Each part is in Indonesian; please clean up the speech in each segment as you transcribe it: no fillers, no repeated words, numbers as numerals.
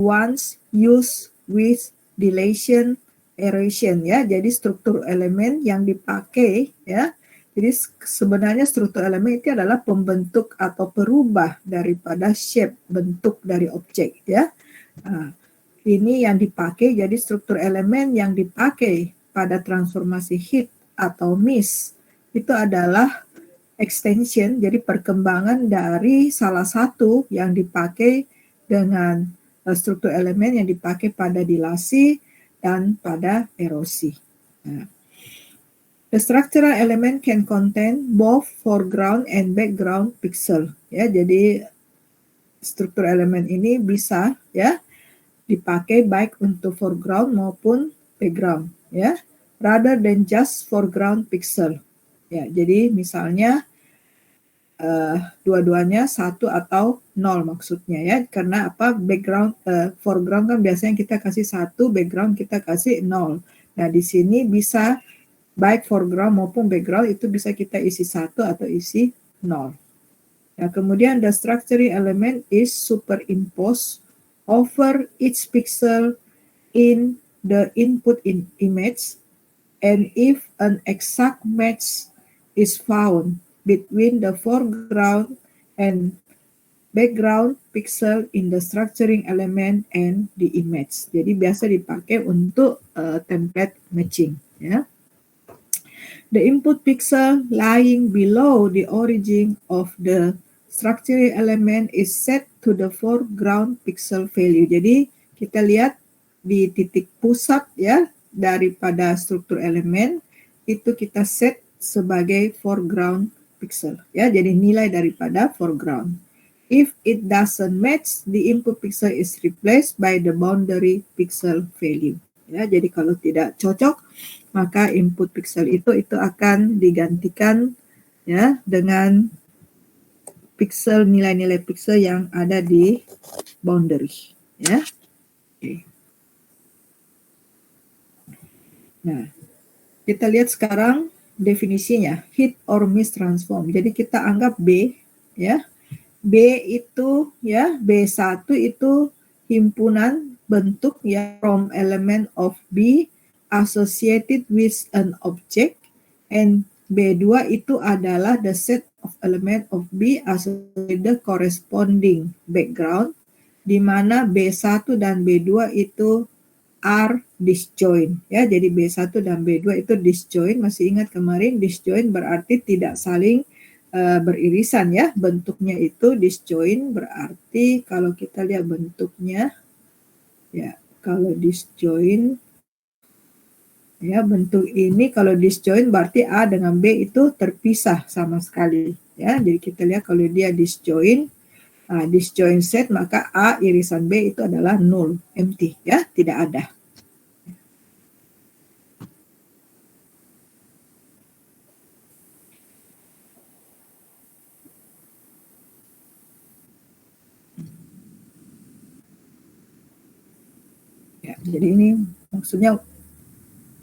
once, use, with, deletion, erosion ya. Jadi struktur elemen yang dipakai ya. Jadi sebenarnya struktur elemen itu adalah pembentuk atau perubah daripada shape, bentuk dari objek ya. Nah, ini yang dipakai, jadi struktur elemen yang dipakai pada transformasi hit atau miss itu adalah extension, jadi perkembangan dari salah satu yang dipakai dengan struktur elemen yang dipakai pada dilasi dan pada erosi. Nah, the structural element can contain both foreground and background pixel. Ya, jadi struktur elemen ini bisa ya dipakai baik untuk foreground maupun background ya, rather than just foreground pixel. Ya, jadi misalnya dua-duanya 1 atau 0 maksudnya ya, karena apa, background foreground kan biasanya kita kasih 1, background kita kasih 0. Nah, di sini bisa baik foreground maupun background itu bisa kita isi 1 atau isi 0. Nah, kemudian the structuring element is superimposed over each pixel in the input image, and if an exact match is found between the foreground and background pixel in the structuring element and the image. Jadi biasa dipakai untuk template matching ya. The input pixel lying below the origin of the structuring element is set to the foreground pixel value. Jadi kita lihat di titik pusat ya daripada struktur elemen itu kita set sebagai foreground pixel ya. Jadi nilai daripada foreground. If it doesn't match, the input pixel is replaced by the boundary pixel value. Ya, jadi kalau tidak cocok maka input pixel itu akan digantikan ya dengan pixel, nilai-nilai pixel yang ada di boundary ya. Oke. Nah, kita lihat sekarang definisinya, hit or miss transform. Jadi kita anggap B ya. B itu ya, B1 itu himpunan bentuk ya from element of B associated with an object, and B2 itu adalah the set of element of B associated with the corresponding background, di mana B1 dan B2 itu are disjoint ya. Jadi B1 dan B2 itu disjoint. Masih ingat kemarin disjoint berarti tidak saling beririsan ya. Bentuknya itu disjoint berarti kalau kita lihat bentuknya ya, kalau disjoint ya, bentuk ini kalau disjoint berarti A dengan B itu terpisah sama sekali ya. Jadi kita lihat kalau dia disjoint, disjoint set, maka A irisan B itu adalah null, empty ya, tidak ada. Ya, jadi ini maksudnya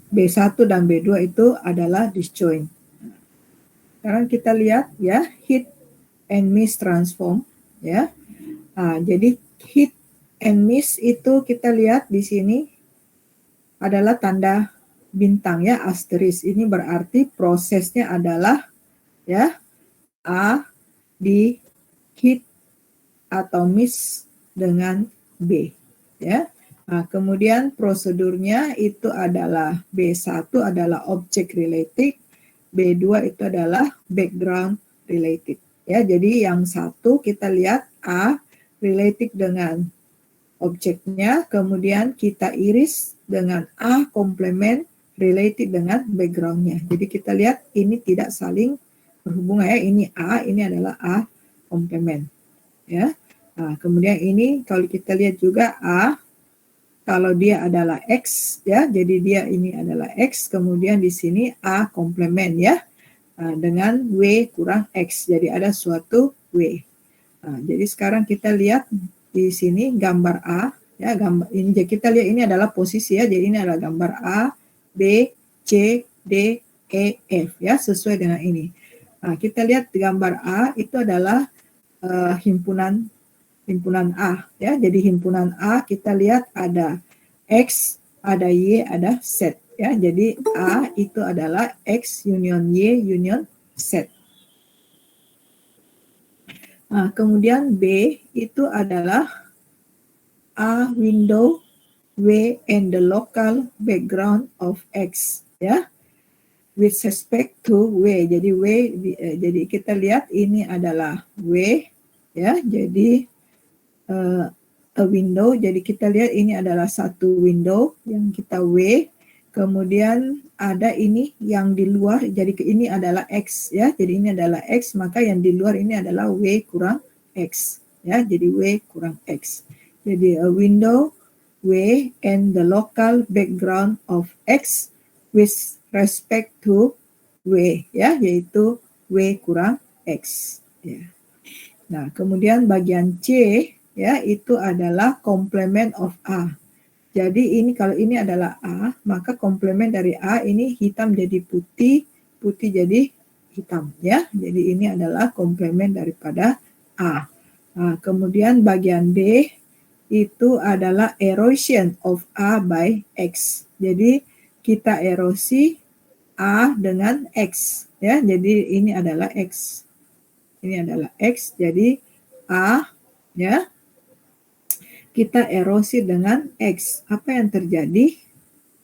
B1 dan B2 itu adalah disjoint. Sekarang kita lihat ya, hit and miss transform ya. Jadi hit and miss itu kita lihat di sini adalah tanda bintang ya, asterisk. Ini berarti prosesnya adalah ya A di hit atau miss dengan B ya. Kemudian prosedurnya itu adalah B1 adalah object related, B2 itu adalah background related. Ya, jadi yang satu kita lihat A related dengan objeknya, kemudian kita iris dengan A komplement related dengan backgroundnya. Jadi kita lihat ini tidak saling berhubungan ya. Ini A, ini adalah A komplement. Ya. Kemudian ini kalau kita lihat juga A, kalau dia adalah X ya, jadi dia ini adalah X, kemudian di sini A komplement ya, dengan W kurang X, jadi ada suatu W. Jadi sekarang kita lihat di sini gambar A ya, gambar ini kita lihat ini adalah posisi ya, jadi ini adalah gambar A, B, C, D, E, F ya, sesuai dengan ini. Kita lihat gambar A itu adalah himpunan himpunan A ya. Jadi himpunan A kita lihat ada X, ada Y, ada Z ya. Jadi A itu adalah X union Y union Z. Nah, kemudian B itu adalah A window W and the local background of X ya. With respect to W. Jadi W jadi kita lihat ini adalah W ya. Jadi a window. Jadi kita lihat ini adalah satu window yang kita W. Kemudian ada ini yang di luar. Jadi ini adalah X ya. Jadi ini adalah X, maka yang di luar ini adalah W kurang X ya. Jadi W kurang X. Jadi a window W and the local background of X with respect to W ya, yaitu W kurang X ya. Nah, kemudian bagian C ya itu adalah complement of A. Jadi ini kalau ini adalah A, maka komplement dari A ini hitam jadi putih, putih jadi hitam ya. Jadi ini adalah komplement daripada A. Nah, kemudian bagian D itu adalah erosion of A by X. Jadi kita erosi A dengan X ya. Jadi ini adalah X. Ini adalah X. Jadi A ya. Kita erosi dengan X. Apa yang terjadi?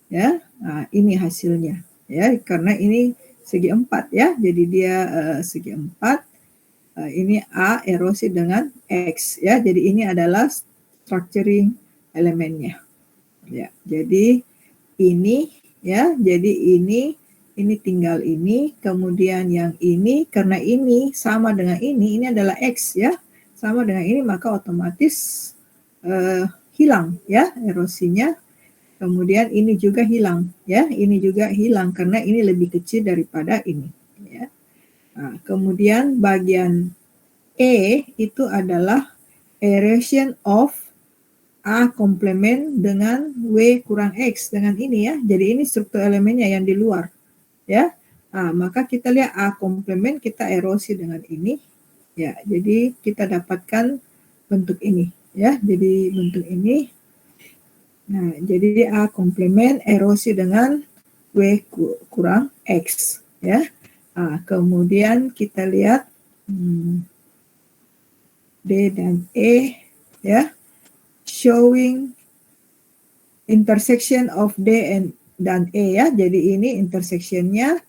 Ya, nah, ini hasilnya. Ya, karena ini segi 4 ya. Jadi dia segi 4. Ini A erosi dengan X ya. Jadi ini adalah structuring elemennya. Ya, jadi ini ya. Jadi ini tinggal ini, kemudian yang ini karena ini sama dengan ini adalah X ya. Sama dengan ini maka otomatis hilang ya erosinya. Kemudian ini juga hilang ya, ini juga hilang karena ini lebih kecil daripada ini ya. Nah, kemudian bagian E itu adalah erosion of A komplement dengan W kurang X dengan ini ya. Jadi ini struktur elemennya yang di luar ya. Nah, maka kita lihat A komplement kita erosi dengan ini ya. Jadi kita dapatkan bentuk ini ya. Jadi bentuk ini. Nah, jadi A komplement erosi dengan W kurang X ya. Nah, kemudian kita lihat D dan E ya. Showing intersection of D dan E ya. Jadi ini intersectionnya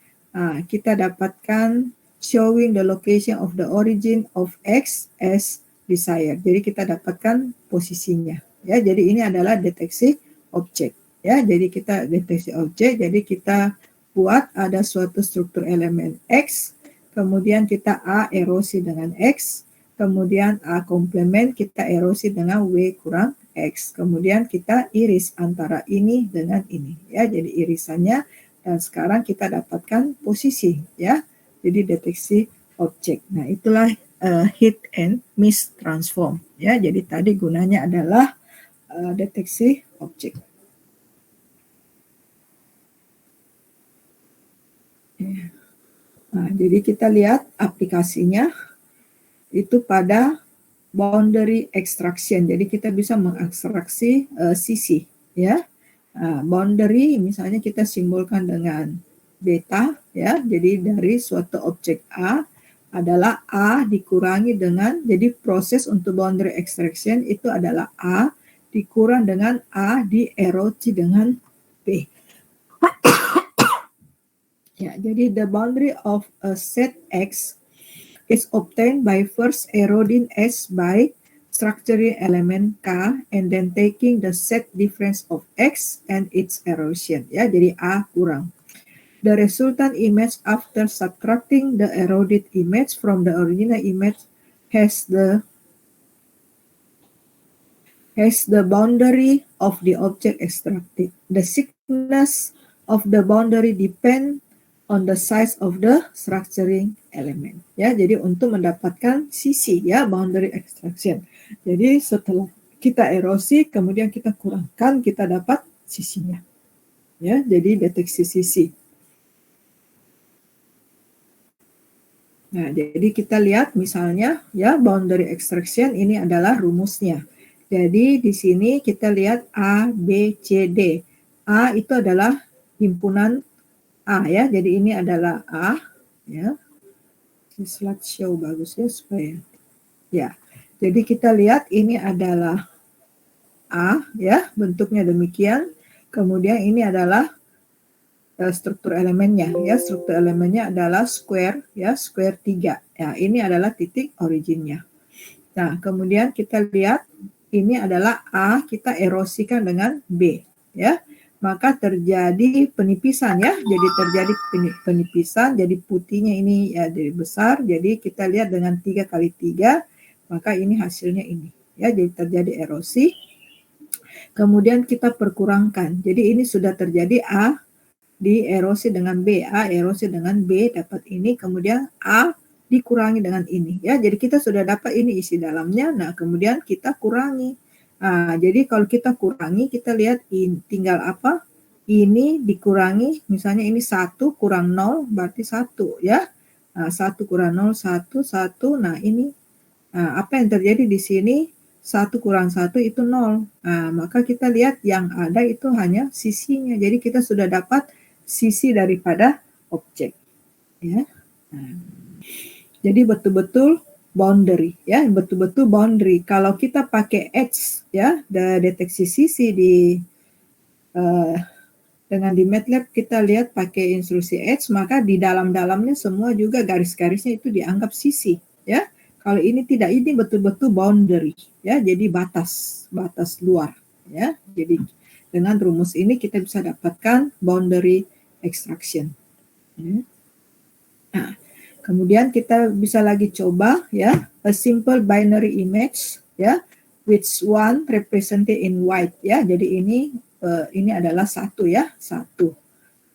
kita dapatkan showing the location of the origin of X as desired. Jadi kita dapatkan posisinya ya. Jadi ini adalah deteksi objek ya. Jadi kita deteksi objek. Jadi kita buat ada suatu struktur elemen X, kemudian kita A erosi dengan X, kemudian A komplement kita erosi dengan W kurang X. Kemudian kita iris antara ini dengan ini ya. Jadi irisannya dan sekarang kita dapatkan posisi ya. Jadi deteksi objek. Nah, itulah hit and miss transform ya. Jadi tadi gunanya adalah deteksi objek. Nah, jadi kita lihat aplikasinya itu pada boundary extraction. Jadi kita bisa mengekstraksi sisi ya. Boundary misalnya kita simbolkan dengan beta ya. Jadi dari suatu objek A adalah A dikurangi dengan, jadi proses untuk boundary extraction itu adalah A dikurang dengan A dierosi dengan B. Ya, jadi the boundary of a set X is obtained by first eroding S by structuring element K and then taking the set difference of X and its erosion. Ya, jadi A kurang. The resultant image after subtracting the eroded image from the original image has the boundary of the object extracted. The thickness of the boundary depend on the size of the structuring element. Ya, jadi untuk mendapatkan sisi ya boundary extraction. Jadi setelah kita erosi kemudian kita kurangkan kita dapat sisinya. Ya, jadi deteksi sisi. Nah, jadi kita lihat misalnya ya boundary extraction ini adalah rumusnya. Jadi di sini kita lihat A, B, C, D. A itu adalah himpunan A ya. Jadi ini adalah A ya. Slideshow bagus ya supaya ya. Jadi kita lihat ini adalah A ya, bentuknya demikian. Kemudian ini adalah struktur elemennya ya, struktur elemennya adalah square ya, square 3 ya, ini adalah titik originnya. Nah kemudian kita lihat ini adalah A, kita erosikan dengan B ya, maka terjadi penipisan ya, jadi terjadi penipisan, jadi putihnya ini ya jadi besar, jadi kita lihat dengan 3 kali 3 maka ini hasilnya ini ya, jadi terjadi erosi. Kemudian kita perkurangkan, jadi ini sudah terjadi A dierosi dengan B, A erosi dengan B dapat ini, kemudian A dikurangi dengan ini ya. Jadi kita sudah dapat ini isi dalamnya. Nah, kemudian kita kurangi. Nah, jadi kalau kita kurangi, kita lihat ini tinggal apa? Ini dikurangi, misalnya ini 1 kurang 0 berarti 1 ya. Nah, 1 kurang 0 1 1. Nah, ini apa yang terjadi di sini? 1 kurang 1 itu 0. Nah, maka kita lihat yang ada itu hanya sisinya. Jadi kita sudah dapat sisi daripada objek ya. Nah, jadi betul-betul boundary ya, betul-betul boundary. Kalau kita pakai edge ya, deteksi sisi di dengan di MATLAB kita lihat pakai instruksi edge, maka di dalam-dalamnya semua juga garis-garisnya itu dianggap sisi ya. Kalau ini tidak, ini betul-betul boundary ya, jadi batas luar ya. Jadi dengan rumus ini kita bisa dapatkan boundary extraction. Nah, kemudian kita bisa lagi coba ya, a simple binary image ya, which one represented in white ya. Jadi ini adalah 1 ya, 1.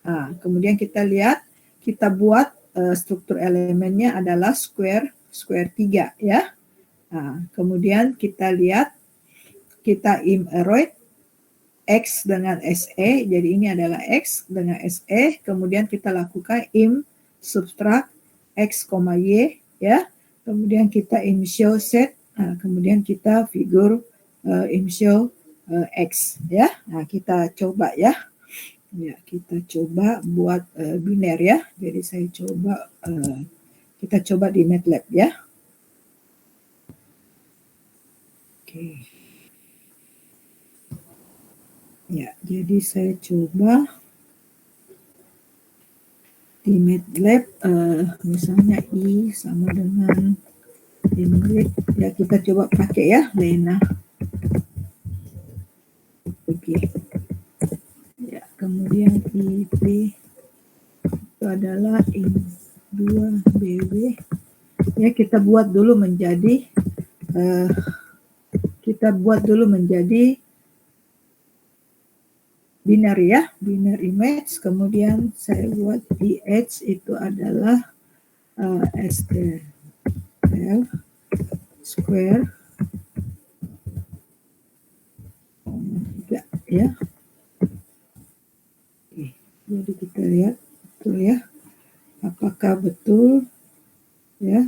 Nah, kemudian kita lihat, kita buat struktur elemennya adalah square 3 ya. Nah, kemudian kita lihat, kita eroid X dengan SE, jadi ini adalah X dengan SE, kemudian kita lakukan subtract X, Y ya, kemudian kita show set, nah, kemudian kita figur show X ya. Nah kita coba ya, kita coba buat biner ya, jadi saya coba kita coba di MATLAB ya. Oke. Ya, jadi saya coba di MATLAB misalnya I sama dengan ini ya, kita coba pakai ya Lena. Oke. Ya, kemudian IP itu adalah I2BW. Ya, kita buat dulu menjadi binary ya, binary image. Kemudian saya buat di edge itu adalah STL square ya. Oke, jadi kita lihat betul ya, apakah betul ya.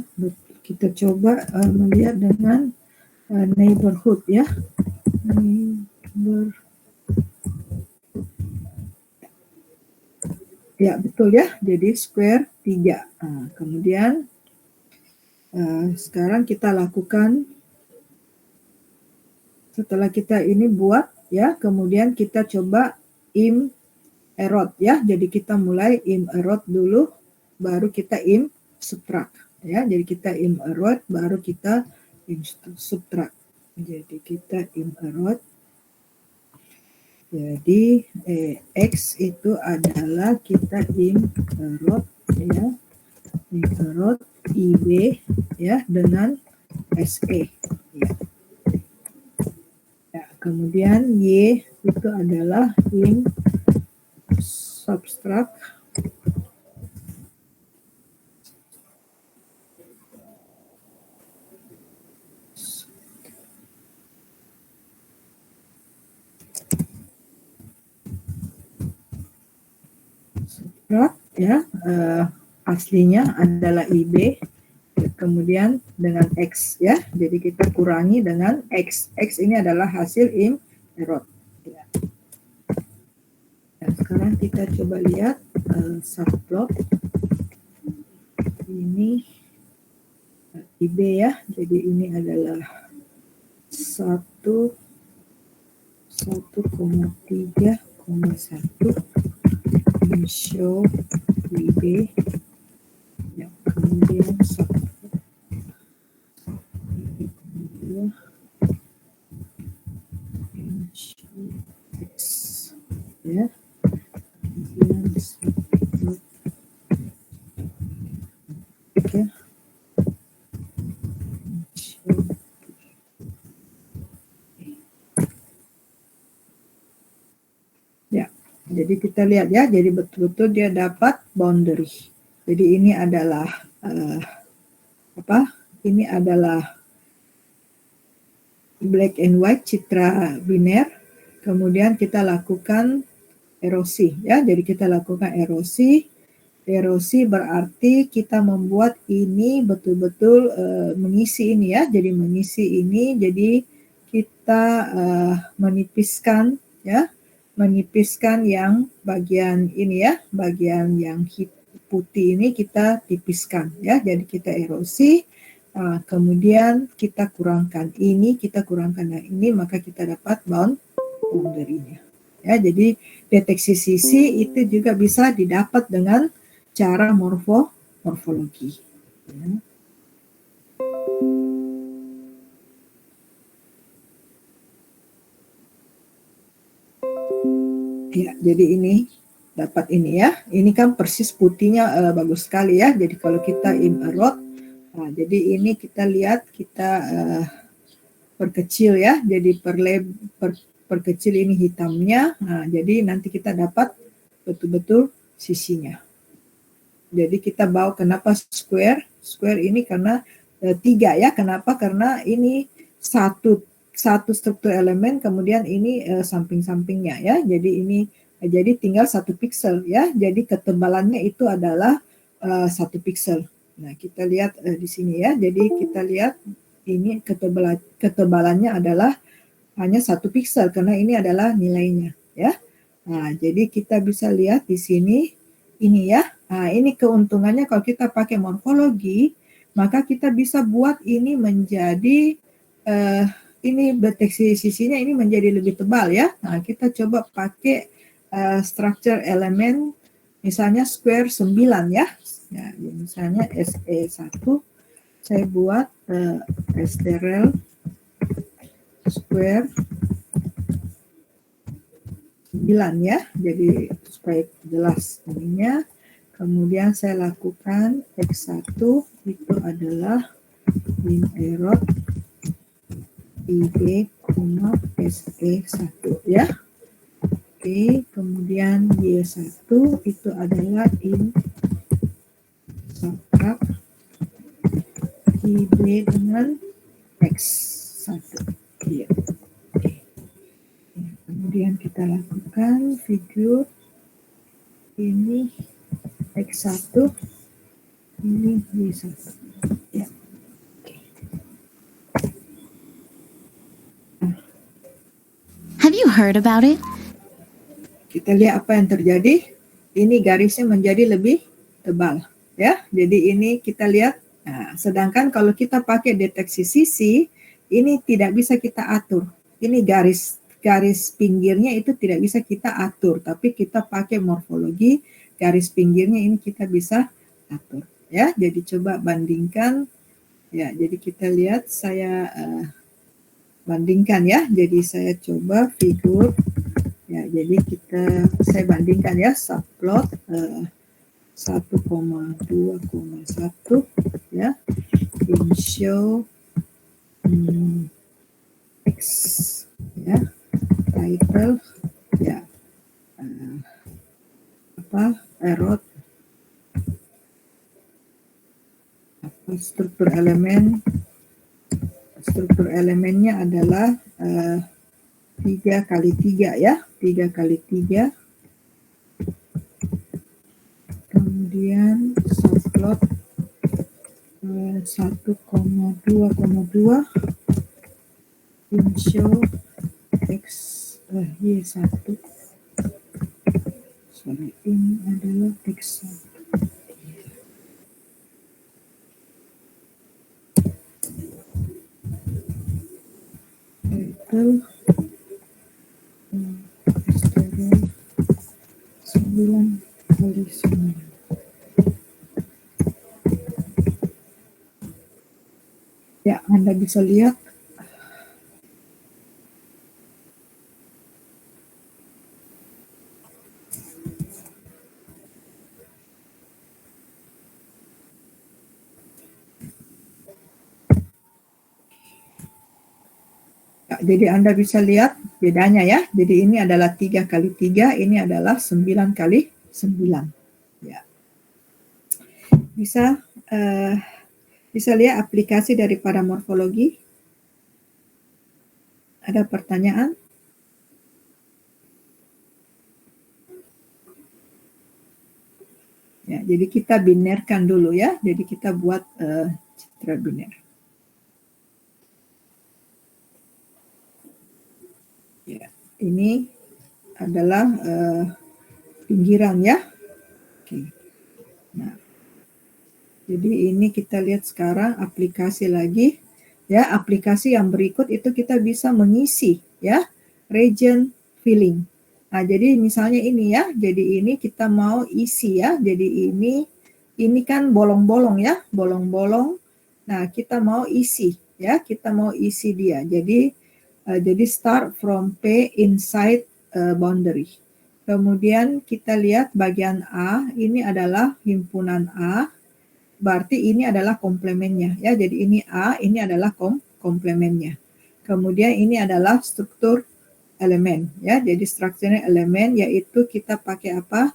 Kita coba melihat dengan neighborhood ya, ya betul ya, jadi square 3. Nah, kemudian sekarang kita lakukan, setelah kita ini buat ya, kemudian kita coba erode ya, jadi kita mulai erode dulu, baru kita subtract ya, jadi kita erode baru kita subtract, jadi kita erode. Jadi X itu adalah kita erode ya, erode IB ya dengan SE ya. Ya, kemudian Y itu adalah subtract ya, aslinya adalah IB kemudian dengan X ya. Jadi kita kurangi dengan X. X ini adalah hasil erot. Ya. Dan sekarang kita coba lihat subplot. Ini IB ya. Jadi ini adalah 1,3,1 show IB ya, kemudian X ya, kemudian ya. Jadi kita lihat ya, jadi betul-betul dia dapat boundary. Jadi ini adalah Ini adalah black and white citra biner. Kemudian kita lakukan erosi ya. Jadi kita lakukan erosi. Erosi berarti kita membuat ini betul-betul mengisi ini ya. Jadi mengisi ini. Jadi kita menipiskan ya. Menipiskan yang bagian ini ya, bagian yang putih ini kita tipiskan ya. Jadi kita erosi, kemudian kita kurangkan ini, kita kurangkan yang ini, maka kita dapat boundary-nya. Ya, jadi deteksi sisi itu juga bisa didapat dengan cara morfologi. Ya. Ya, jadi ini dapat ini ya. Ini kan persis putihnya bagus sekali ya. Jadi kalau kita erot, jadi ini kita lihat kita perkecil ya. Jadi perkecil ini hitamnya. Nah, jadi nanti kita dapat betul-betul sisinya. Jadi kita bawa kenapa square? Square ini karena 3 ya. Kenapa? Karena ini satu struktur elemen, kemudian ini samping-sampingnya ya. Jadi tinggal 1 piksel ya. Jadi ketebalannya itu adalah 1 piksel. Nah, kita lihat di sini ya. Jadi kita lihat ini ketebalannya adalah hanya 1 piksel karena ini adalah nilainya ya. Nah, jadi kita bisa lihat di sini ini ya. Nah, ini keuntungannya kalau kita pakai morfologi, maka kita bisa buat ini menjadi ini deteksi sisinya ini menjadi lebih tebal ya. Nah, kita coba pakai structure elemen misalnya square 9 ya. Ya, misalnya SE1 saya buat STRL square 9 ya. Jadi supaya jelas ininya. Kemudian saya lakukan X1 itu adalah min erot IB, SE1 ya. Oke, kemudian Y1 itu adalah in subtract IB dengan X1 ya. Oke. Kemudian kita lakukan figur ini X1 ini Y1 ya. Have you heard about it? Kita lihat apa yang terjadi. Ini garisnya menjadi lebih tebal ya. Jadi ini kita lihat. Nah, sedangkan kalau kita pakai deteksi sisi, ini tidak bisa kita atur. Ini garis pinggirnya itu tidak bisa kita atur, tapi kita pakai morfologi garis pinggirnya ini kita bisa atur ya. Jadi coba bandingkan ya. Jadi kita lihat saya bandingkan ya. Jadi saya coba figur ya. Jadi saya bandingkan ya subplot 1,2,1 ya in show X ya, title ya erot struktur elemennya adalah 3x3 ya, 3x3. Kemudian subplot 1,2,2 show X Y1. Sorry, ini adalah X1. Itu eksternal 9 kali 9. Ya, Anda bisa lihat ya, jadi Anda bisa lihat bedanya ya. Jadi ini adalah 3 kali 3, ini adalah 9 kali 9. Ya. Bisa lihat aplikasi daripada morfologi? Ada pertanyaan? Ya, jadi kita binerkan dulu ya. Jadi kita buat citra biner. Ya, ini adalah pinggiran ya. Oke. Nah, jadi ini kita lihat sekarang aplikasi lagi. Ya, aplikasi yang berikut itu kita bisa mengisi ya region filling. Nah, jadi misalnya ini ya. Jadi ini kita mau isi ya. Jadi ini kan bolong-bolong ya, bolong-bolong. Nah, kita mau isi ya, kita mau isi dia. Jadi start from P inside boundary. Kemudian kita lihat bagian A, ini adalah himpunan A. Berarti ini adalah komplemennya ya. Jadi ini A, ini adalah komplemennya. Kemudian ini adalah struktur elemen ya. Jadi strukturnya elemen yaitu kita pakai apa?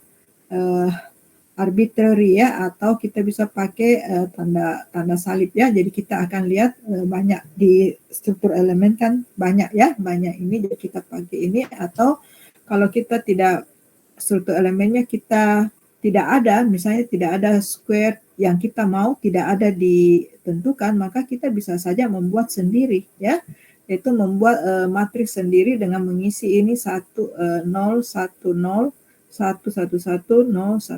Arbitrary ya, atau kita bisa pakai tanda salib ya. Jadi kita akan lihat banyak di struktur elemen kan banyak ya, banyak ini jadi kita pakai ini. Atau kalau kita tidak struktur elemennya kita tidak ada, misalnya tidak ada square yang kita mau tidak ada ditentukan, maka kita bisa saja membuat sendiri ya, yaitu membuat matriks sendiri dengan mengisi ini 1 0 1 0 1 1 1 0 1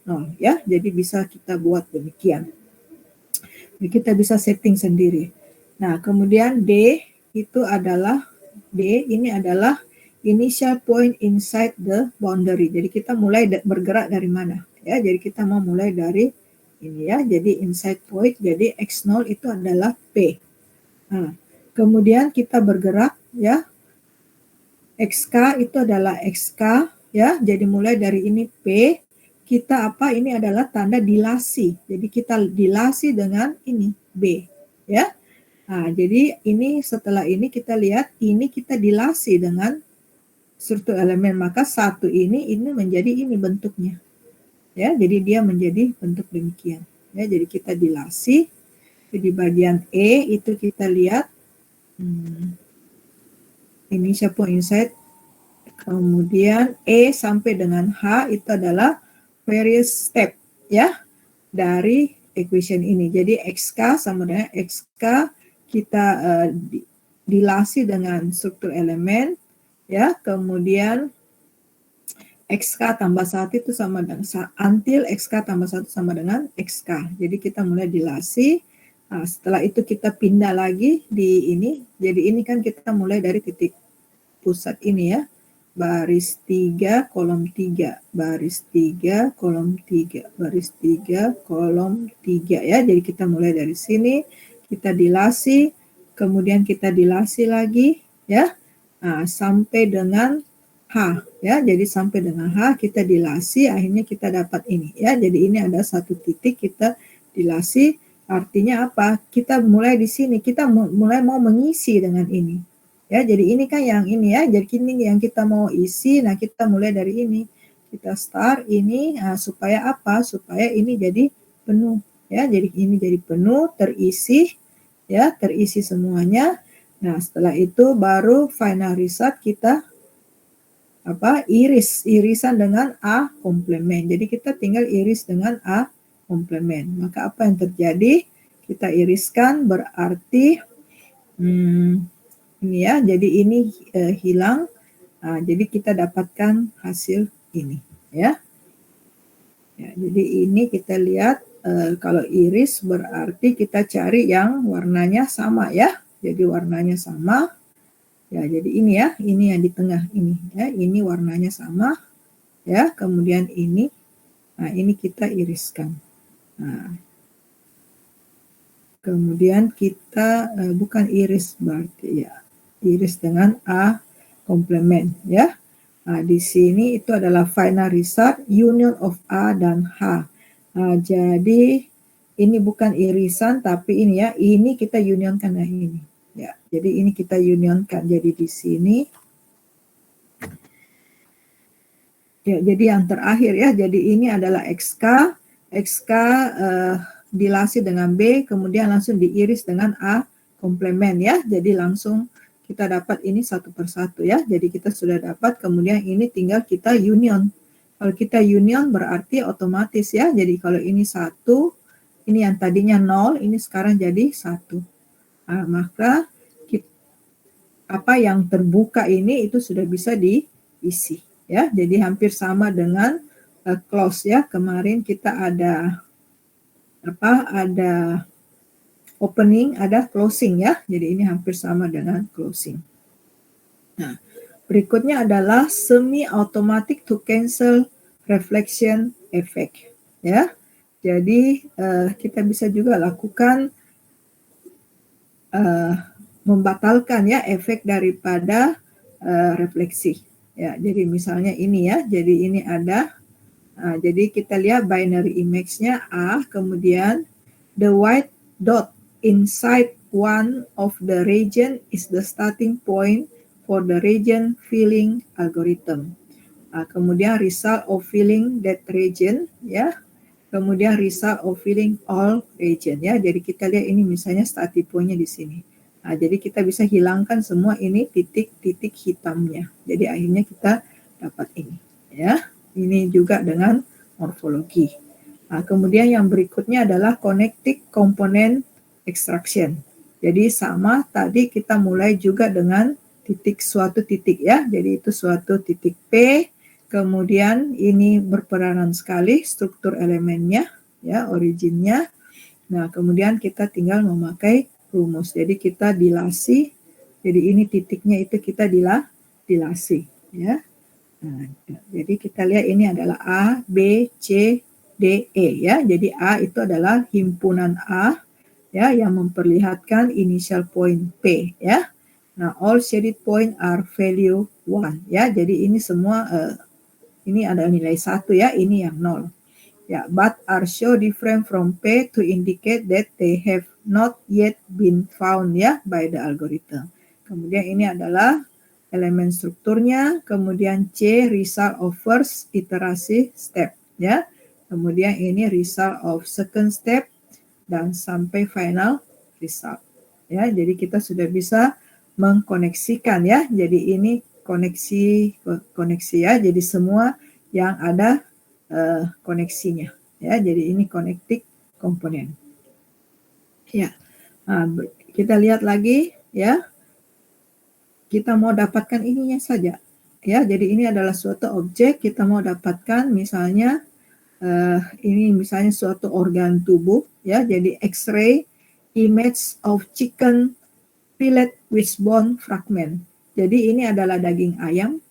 0 ya. Jadi bisa kita buat demikian. Jadi kita bisa setting sendiri. Nah, kemudian D itu adalah ini adalah initial point inside the boundary. Jadi kita mulai bergerak dari mana? Ya, jadi kita mau mulai dari ini ya. Jadi inside point, jadi X0 itu adalah P. Nah, kemudian kita bergerak ya. XK itu adalah XK ya. Jadi mulai dari ini P, kita apa? Ini adalah tanda dilasi. Jadi kita dilasi dengan ini B ya. Nah, jadi ini setelah ini kita lihat ini kita dilasi dengan struktur elemen, maka satu ini menjadi ini bentuknya ya. Jadi dia menjadi bentuk demikian ya. Jadi kita dilasi. Jadi bagian E itu kita lihat ini siapa inside, kemudian E sampai dengan H itu adalah various step ya dari equation ini. Jadi XK sama dengan XK kita dilasi dengan struktur elemen ya, kemudian XK tambah 1 itu sama dengan until XK tambah 1 sama dengan XK. Jadi kita mulai dilasi. Nah, setelah itu kita pindah lagi di ini. Jadi ini kan kita mulai dari titik pusat ini ya. Baris 3, kolom 3, baris 3, kolom 3, baris 3, kolom 3 ya. Jadi kita mulai dari sini, kita dilasi, kemudian kita dilasi lagi ya. Nah, sampai dengan H ya. Jadi sampai dengan H kita dilasi, akhirnya kita dapat ini ya. Jadi ini ada satu titik kita dilasi, artinya apa? Kita mulai di sini, kita mulai mau mengisi dengan ini. Ya, jadi ini kan yang ini ya, jadi ini yang kita mau isi. Nah, kita mulai dari ini, kita start ini supaya apa? Supaya ini jadi penuh ya. Jadi ini jadi penuh, terisi ya, terisi semuanya. Nah, setelah itu baru final result kita apa? Irisan dengan A komplement. Jadi kita tinggal iris dengan A komplement. Maka apa yang terjadi? kita iriskan berarti ini ya, jadi ini hilang. Jadi kita dapatkan hasil ini ya. Jadi ini kita lihat kalau iris berarti kita cari yang warnanya sama ya. Jadi warnanya sama. Ya, jadi ini ya, ini yang di tengah ini ya, ini warnanya sama ya. Kemudian ini, nah ini kita iriskan. Nah, kemudian kita bukan iris berarti ya, iris dengan A komplement ya. Nah, di sini itu adalah final result union of A dan H. Nah, jadi ini bukan irisan tapi ini ya, ini kita unionkan nah ini. Ya, jadi ini kita unionkan. Jadi di sini ya, jadi yang terakhir ya. Jadi ini adalah XK dilasi dengan B, kemudian langsung diiris dengan A komplement ya. Jadi langsung kita dapat ini satu persatu ya. Jadi kita sudah dapat, kemudian ini tinggal kita union. Kalau kita union berarti otomatis ya. Jadi kalau ini 1, ini yang tadinya 0, ini sekarang jadi 1. Nah, maka apa yang terbuka ini itu sudah bisa diisi ya. Jadi hampir sama dengan close ya. Kemarin kita ada ada opening, ada closing ya. Jadi ini hampir sama dengan closing. Nah, berikutnya adalah semi automatic to cancel reflection effect ya. Jadi kita bisa juga lakukan membatalkan ya efek daripada refleksi ya. Jadi misalnya ini ya, jadi ini ada jadi kita lihat binary image-nya A, kemudian the white dot inside one of the region is the starting point for the region filling algorithm. Kemudian result of filling that region ya. Kemudian result of filling all region ya. Jadi kita lihat ini misalnya starting point-nya di sini. Nah, jadi kita bisa hilangkan semua ini titik-titik hitamnya. Jadi akhirnya kita dapat ini ya. Ini juga dengan morfologi. Nah, kemudian yang berikutnya adalah connected component extraction. Jadi sama tadi kita mulai juga dengan suatu titik ya. Jadi itu suatu titik P. Kemudian ini berperanan sekali struktur elemennya ya, originnya. Nah, kemudian kita tinggal memakai rumus. Jadi kita dilasi. Jadi ini titiknya itu kita dilasi ya. Nah, jadi kita lihat ini adalah A, B, C, D, E ya. Jadi A itu adalah himpunan A ya yang memperlihatkan initial point P ya. Nah, all shaded point are value 1 ya. Jadi ini semua ini ada nilai 1 ya, ini yang 0. Ya, but are show different from P to indicate that they have not yet been found ya by the algorithm. Kemudian ini adalah elemen strukturnya, kemudian C result of first iterasi step ya. Kemudian ini result of second step dan sampai final result. Ya, jadi kita sudah bisa mengkoneksikan ya. Jadi ini koneksi ya. Jadi semua yang ada koneksinya ya. Jadi ini connected komponen. Ya. Nah, kita lihat lagi ya. Kita mau dapatkan ininya saja ya. Jadi ini adalah suatu objek, kita mau dapatkan misalnya ini misalnya suatu organ tubuh ya. Jadi X-ray image of chicken fillet with bone fragment. Jadi ini adalah daging ayam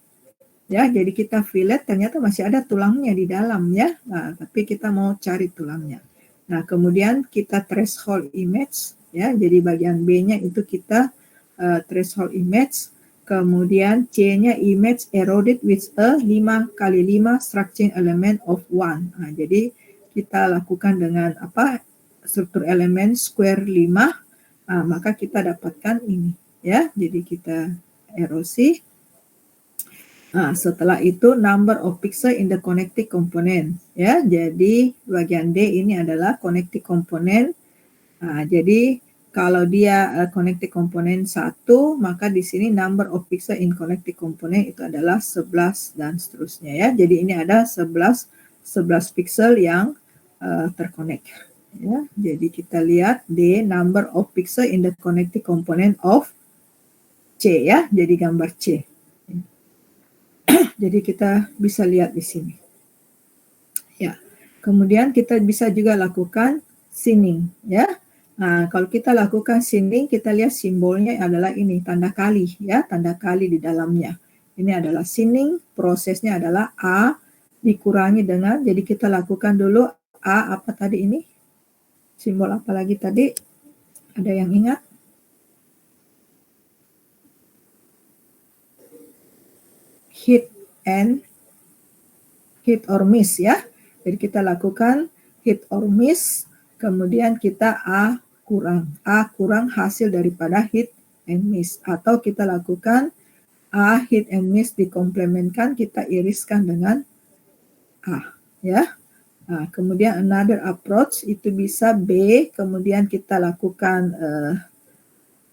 ya. Jadi kita fillet ternyata masih ada tulangnya di dalam ya. Nah, tapi kita mau cari tulangnya. Nah, kemudian kita threshold image ya. Jadi bagian B-nya itu kita threshold image. Kemudian C-nya image eroded with a 5x5 structuring element of 1. Nah, jadi kita lakukan dengan struktur elemen square 5. Nah, maka kita dapatkan ini ya. Jadi kita erosi. Nah, setelah itu number of pixel in the connected component ya. Jadi bagian D ini adalah connected component. Nah, jadi kalau dia connected component 1, maka di sini number of pixel in connected component itu adalah 11 dan seterusnya ya. Jadi ini ada 11 pixel yang terconnect. Ya, jadi kita lihat D, number of pixel in the connected component of C ya, jadi gambar C. Jadi kita bisa lihat di sini. Ya. Kemudian kita bisa juga lakukan sinning ya. Nah, kalau kita lakukan sinning, kita lihat simbolnya adalah ini, tanda kali ya, tanda kali di dalamnya. Ini adalah sinning, prosesnya adalah A dikurangi dengan, jadi kita lakukan dulu A apa tadi ini? Simbol apa lagi tadi? Ada yang ingat? Hit or miss ya. Jadi kita lakukan hit or miss, kemudian kita A kurang hasil daripada hit and miss. Atau kita lakukan A hit and miss dikomplementkan, kita iriskan dengan A ya. Nah, kemudian another approach itu bisa B, kemudian kita lakukan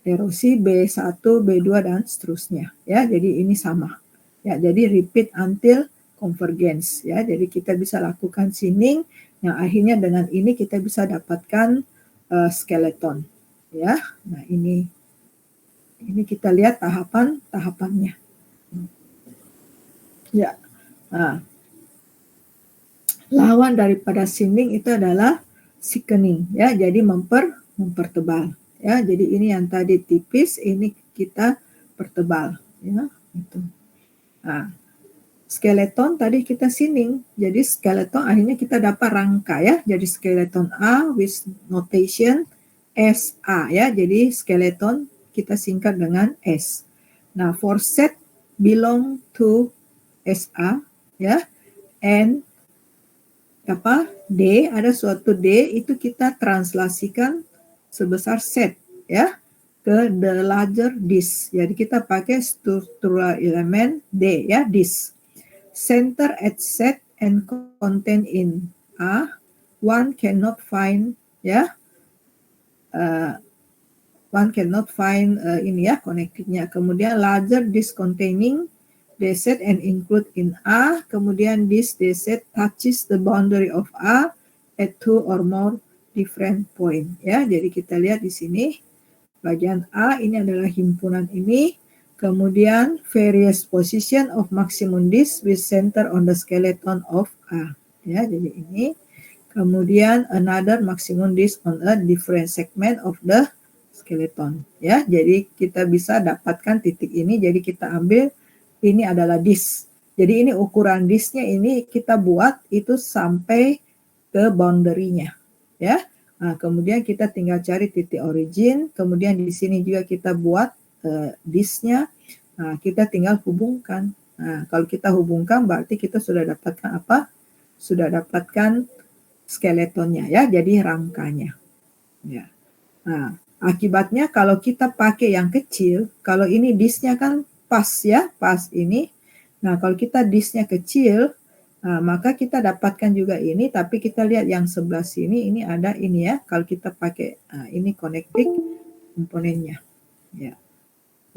erosi B1, B2 dan seterusnya ya. Jadi ini sama. Ya, jadi repeat until convergence ya. Jadi kita bisa lakukan sinning yang akhirnya dengan ini kita bisa dapatkan skeleton ya. Nah, ini kita lihat tahapannya. Ya. Nah, lawan daripada sinning itu adalah thickening ya. Jadi mempertebal ya. Jadi ini yang tadi tipis, ini kita pertebal ya, itu. Nah, skeleton tadi kita sinning. Jadi skeleton akhirnya kita dapat rangka ya. Jadi skeleton A with notation SA ya. Jadi skeleton kita singkat dengan S. Nah, for set belong to SA ya. And D, ada suatu D itu kita translasikan sebesar set ya ke the larger disk. Jadi kita pakai structural element D ya, disk. Center at set and content in A, one cannot find ya. One cannot find ini ya connected-nya. Kemudian larger disk containing dset and include in A, kemudian this dset touches the boundary of A at two or more different point ya. Jadi kita lihat di sini bagian A ini adalah himpunan ini, kemudian various position of maximum disk with center on the skeleton of A ya. Jadi ini kemudian another maximum disk on a different segment of the skeleton ya. Jadi kita bisa dapatkan titik ini, jadi kita ambil ini adalah disk. Jadi ini ukuran disknya ini kita buat itu sampai ke boundary-nya ya. Nah, kemudian kita tinggal cari titik origin, kemudian di sini juga kita buat disknya. Nah, kita tinggal hubungkan. Nah, kalau kita hubungkan berarti kita sudah dapatkan apa? Sudah dapatkan skeletonnya ya, jadi rangkanya. Ya. Nah, akibatnya kalau kita pakai yang kecil, kalau ini disknya kan pas ya, pas ini. Nah, kalau kita disknya kecil, nah, maka kita dapatkan juga ini, tapi kita lihat yang sebelah sini, ini ada ini ya, kalau kita pakai ini connecting komponennya. Ya.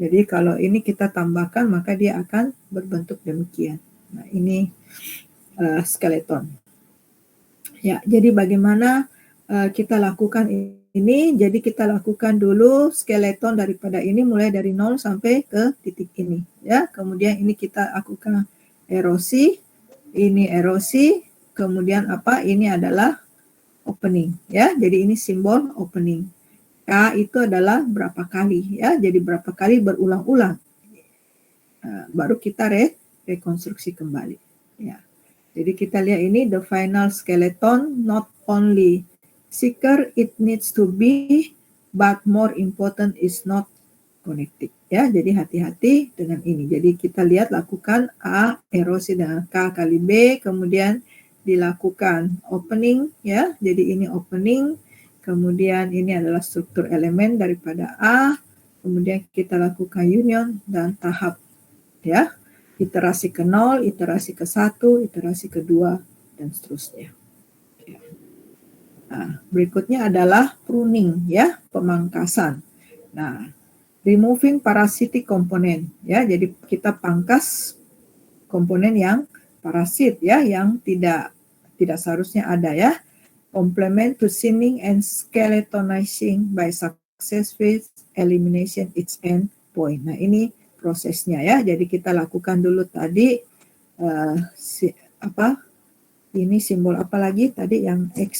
Jadi kalau ini kita tambahkan, maka dia akan berbentuk demikian. Nah, ini skeleton. Ya, jadi bagaimana kita lakukan ini? Jadi kita lakukan dulu skeleton daripada ini mulai dari 0 sampai ke titik ini ya. Kemudian ini kita lakukan erosi, ini erosi, kemudian apa? Ini adalah opening ya. Jadi ini simbol opening. K itu adalah berapa kali ya. Jadi berapa kali berulang-ulang. Baru kita rekonstruksi kembali ya. Jadi kita lihat ini the final skeleton, not only thicker it needs to be, but more important is not connected ya. Jadi hati-hati dengan ini. Jadi kita lihat lakukan A erosi dengan K kali B, kemudian dilakukan opening ya. Jadi ini opening, kemudian ini adalah struktur elemen daripada A, kemudian kita lakukan union dan tahap ya. Iterasi ke 0, iterasi ke 1, iterasi kedua dan seterusnya. Nah, berikutnya adalah pruning ya, pemangkasan. Nah, removing parasitic component ya. Jadi kita pangkas komponen yang parasit ya, yang tidak seharusnya ada ya. complement to thinning and skeletonizing by successive elimination its end point. Nah, ini prosesnya ya. Jadi kita lakukan dulu tadi ini simbol apa lagi tadi yang X.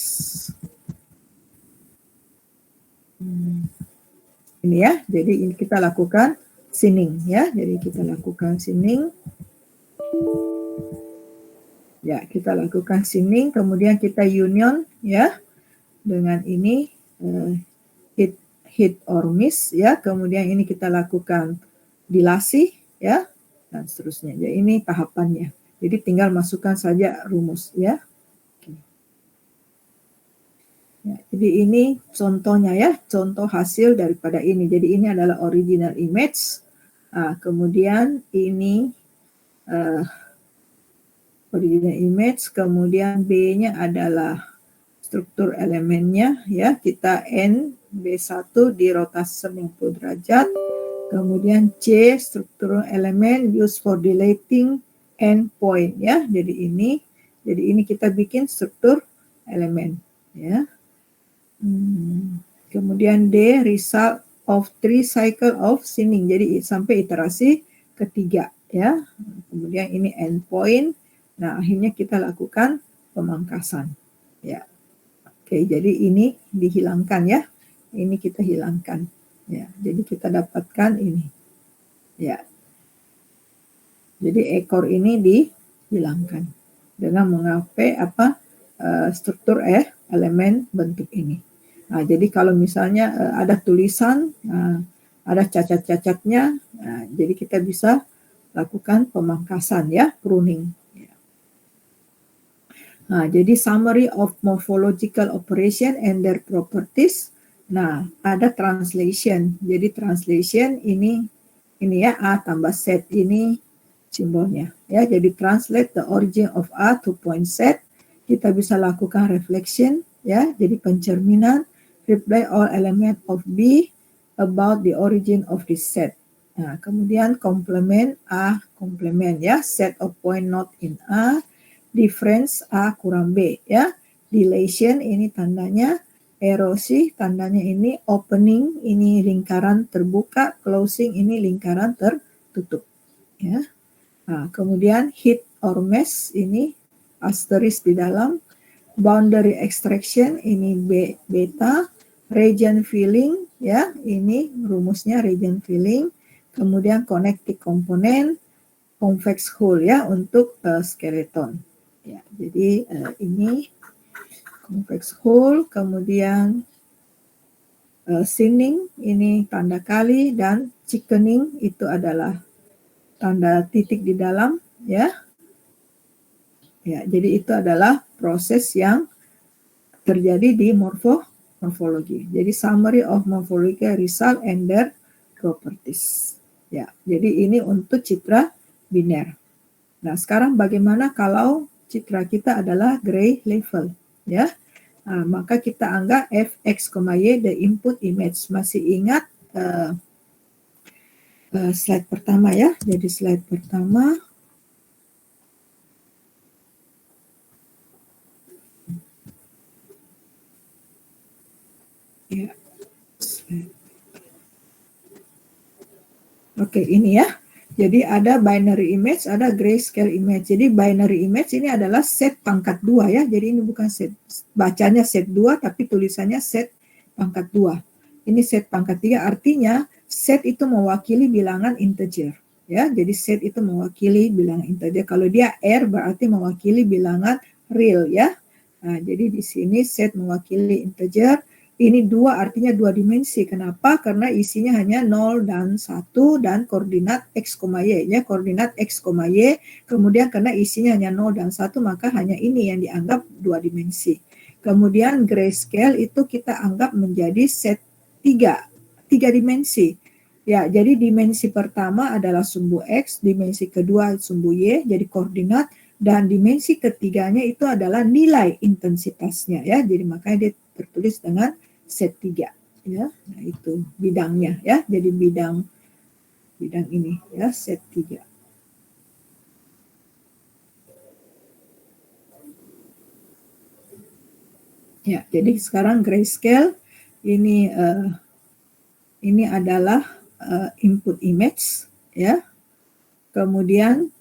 Ini ya. Jadi ini kita lakukan thinning ya. Jadi kita lakukan thinning. Ya, kita lakukan thinning, kemudian kita union ya dengan ini hit or miss ya. Kemudian ini kita lakukan dilasi ya dan seterusnya. Jadi ini tahapannya. Jadi tinggal masukkan saja rumus ya. Ya, jadi ini contohnya ya, contoh hasil daripada ini. Jadi ini adalah original image. Kemudian ini original image, kemudian B-nya adalah struktur elemennya ya, kita N B1 di rotasi 90 derajat, kemudian C struktur elemen used for deleting end point ya. Jadi ini kita bikin struktur elemen ya. Kemudian D result of 3 cycle of thinning, jadi sampai iterasi ketiga ya. Kemudian ini end point. Nah, akhirnya kita lakukan pemangkasan. Ya. Oke, jadi ini dihilangkan ya. Ini kita hilangkan. Ya, jadi kita dapatkan ini. Ya. Jadi ekor ini dihilangkan dengan mengapai struktur elemen bentuk ini. Nah, jadi kalau misalnya ada tulisan, ada cacat-cacatnya, jadi kita bisa lakukan pemangkasan ya, pruning. Nah, jadi summary of morphological operation and their properties. Nah, ada translation. Jadi translation ini ya A tambah set ini simbolnya ya. Jadi translate the origin of A to point set. Kita bisa lakukan reflection ya. Jadi pencerminan, reply all element of B about the origin of this set. Nah, kemudian complement A complement ya, set of point not in A, difference A kurang B ya. Dilation ini tandanya, erosi tandanya ini opening, ini lingkaran terbuka, closing ini lingkaran tertutup ya. Nah, kemudian hit or miss ini asterisk di dalam, boundary extraction ini beta, region filling ya, ini rumusnya region filling, kemudian connecting component, convex hole ya untuk skeleton. Ya, jadi ini convex hole, kemudian thinning ini tanda kali, dan chickening itu adalah tanda titik di dalam ya. Ya, jadi itu adalah proses yang terjadi di morfologi. Jadi summary of morphological result and their properties. Ya, jadi ini untuk citra biner. Nah, sekarang bagaimana kalau citra kita adalah gray level ya? Nah, maka kita anggap fx, y the input image. Masih ingat slide pertama ya? Jadi slide pertama. Ya. Oke, ini ya. Jadi ada binary image, ada grayscale image. Jadi binary image ini adalah set pangkat 2 ya. Jadi ini bukan set, bacanya set 2 tapi tulisannya set pangkat 2. Ini set pangkat 3, artinya set itu mewakili bilangan integer ya. Jadi set itu mewakili bilangan integer. Kalau dia R berarti mewakili bilangan real ya. Nah, jadi di sini set mewakili integer. Ini 2 artinya 2 dimensi. Kenapa? Karena isinya hanya 0 dan 1 dan koordinat x, y ya, koordinat x, y. Kemudian karena isinya hanya 0 dan 1 maka hanya ini yang dianggap 2 dimensi. Kemudian grayscale itu kita anggap menjadi set 3 dimensi. Ya, jadi dimensi pertama adalah sumbu x, dimensi kedua sumbu y, jadi koordinat, dan dimensi ketiganya itu adalah nilai intensitasnya ya. Jadi makanya dia tertulis dengan set 3 ya. Nah, itu bidangnya ya. Jadi bidang ini ya, set 3. Ya, jadi sekarang grayscale ini adalah input image, ya. Kemudian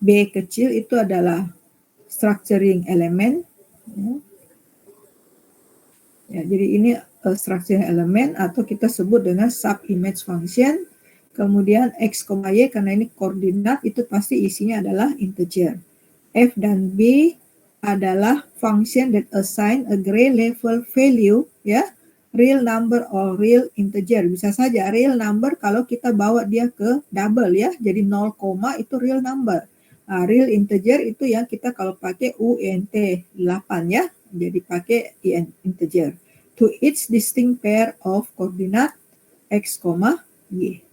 B kecil itu adalah structuring element. Ya, jadi ini structuring element atau kita sebut dengan sub image function. Kemudian x, y karena ini koordinat itu pasti isinya adalah integer. F dan B adalah function that assign a gray level value, ya, real number or real integer. Bisa saja real number kalau kita bawa dia ke double, ya, jadi 0, itu real number. Nah, real integer itu yang kita kalau pakai UNT 8, ya, jadi pakai integer. To each distinct pair of coordinate x, y.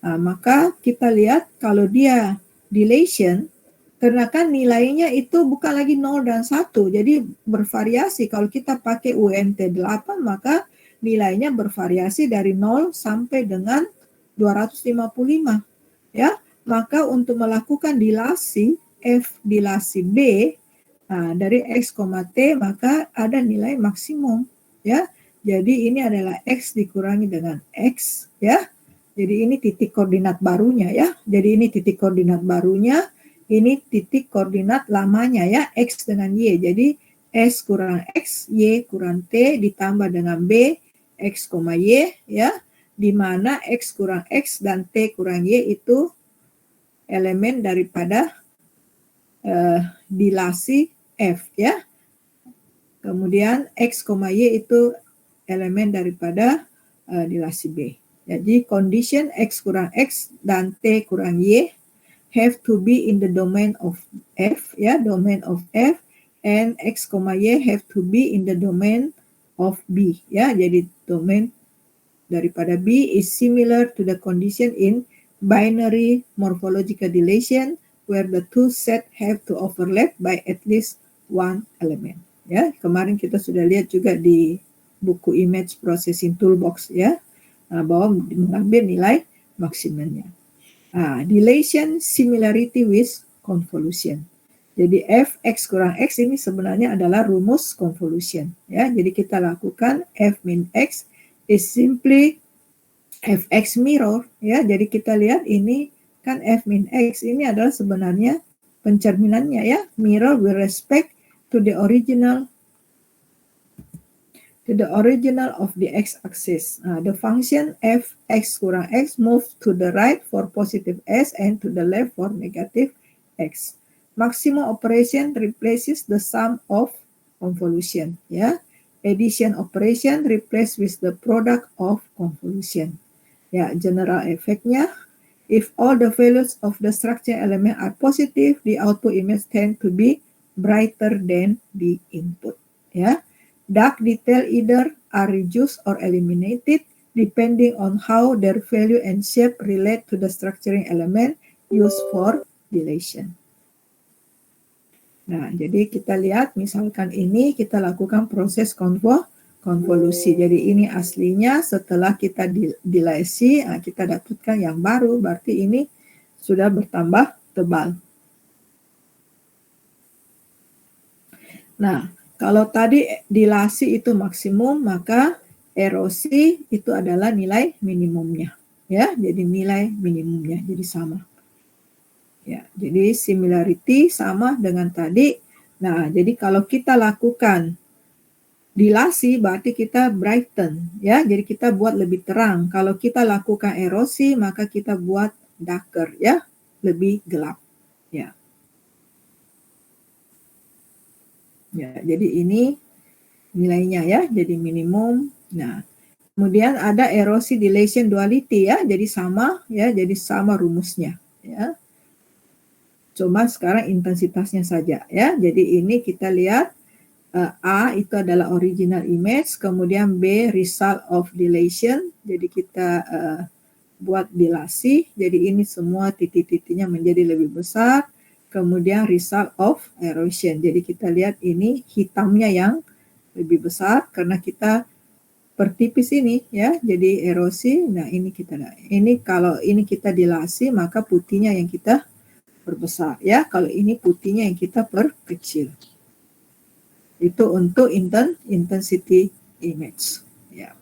Nah, maka kita lihat kalau dia dilation, karena kan nilainya itu bukan lagi 0 dan 1, jadi bervariasi. Kalau kita pakai UNT 8, maka nilainya bervariasi dari 0 sampai dengan 255. Ya, maka untuk melakukan dilasi F dilasi B, nah, dari X, T, maka ada nilai maksimum. Ya, jadi ini adalah X dikurangi dengan X, ya. Jadi ini titik koordinat barunya, ya. Jadi ini titik koordinat barunya, ini titik koordinat lamanya, ya, X dengan Y. Jadi S kurang X, Y kurang T ditambah dengan B, X, Y, ya. Di mana X kurang X dan T kurang Y itu elemen daripada dilasi F, ya. Kemudian X, Y itu elemen daripada dilasi B. Jadi condition X kurang X dan T kurang Y have to be in the domain of F, ya, domain of F, and X, Y have to be in the domain of B, ya. Jadi domain daripada B is similar to the condition in binary morphological dilation where the two set have to overlap by at least one element. Ya, kemarin kita sudah lihat juga di buku Image Processing Toolbox, ya, bahwa mengambil nilai maksimumnya. Dilation similarity with convolution. Jadi f x kurang x ini sebenarnya adalah rumus convolution, ya. Jadi kita lakukan f min x is simply fx mirror, ya. Jadi kita lihat ini kan f min x ini adalah sebenarnya pencerminannya, ya, mirror with respect to the original of the x-axis. The function f x kurang x move to the right for positive s and to the left for negative x. Maximum operation replaces the sum of convolution, ya. Addition operation replace with the product of convolution. Ya, general efeknya, if all the values of the structure element are positive, the output image tend to be brighter than the input, ya. Dark detail either are reduced or eliminated depending on how their value and shape relate to the structuring element used for dilation. Nah, jadi kita lihat misalkan ini kita lakukan proses konvolusi. Jadi ini aslinya setelah kita dilasi, kita dapatkan yang baru, berarti ini sudah bertambah tebal. Nah, kalau tadi dilasi itu maksimum, maka erosi itu adalah nilai minimumnya, ya. Jadi nilai minimumnya jadi sama. Ya, jadi similarity sama dengan tadi. Nah, jadi kalau kita lakukan dilasi berarti kita brighten, ya. Jadi kita buat lebih terang. Kalau kita lakukan erosi maka kita buat darker, ya, lebih gelap, ya. Ya, jadi ini nilainya, ya, jadi minimum. Nah, kemudian ada erosi dilation duality, ya, jadi sama, ya, jadi sama rumusnya, ya. Cuma sekarang intensitasnya saja, ya. Jadi ini kita lihat A itu adalah original image, kemudian B result of dilation. Jadi kita buat dilasi, jadi ini semua titik-titiknya menjadi lebih besar. Kemudian result of erosion. Jadi kita lihat ini hitamnya yang lebih besar karena kita pertipis ini, ya. Jadi erosi. Nah, ini kalau ini kita dilasi maka putihnya yang kita perbesar, ya. Kalau ini putihnya yang kita perkecil. Itu untuk intensity image. Ya.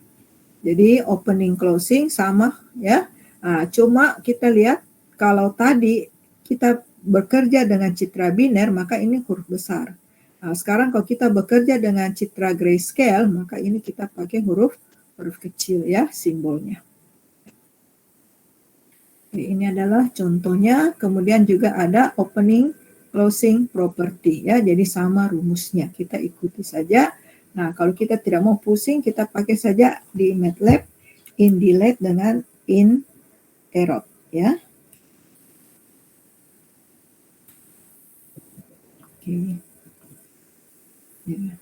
Jadi opening closing sama ya. Cuma kita lihat kalau tadi kita bekerja dengan citra biner maka ini huruf besar. Sekarang kalau kita bekerja dengan citra grayscale maka ini kita pakai huruf kecil ya simbolnya. Ini adalah contohnya, kemudian juga ada opening closing property ya, jadi sama rumusnya, kita ikuti saja. Nah, kalau kita tidak mau pusing, kita pakai saja di MATLAB in delete dengan in error ya. Oke. Ya.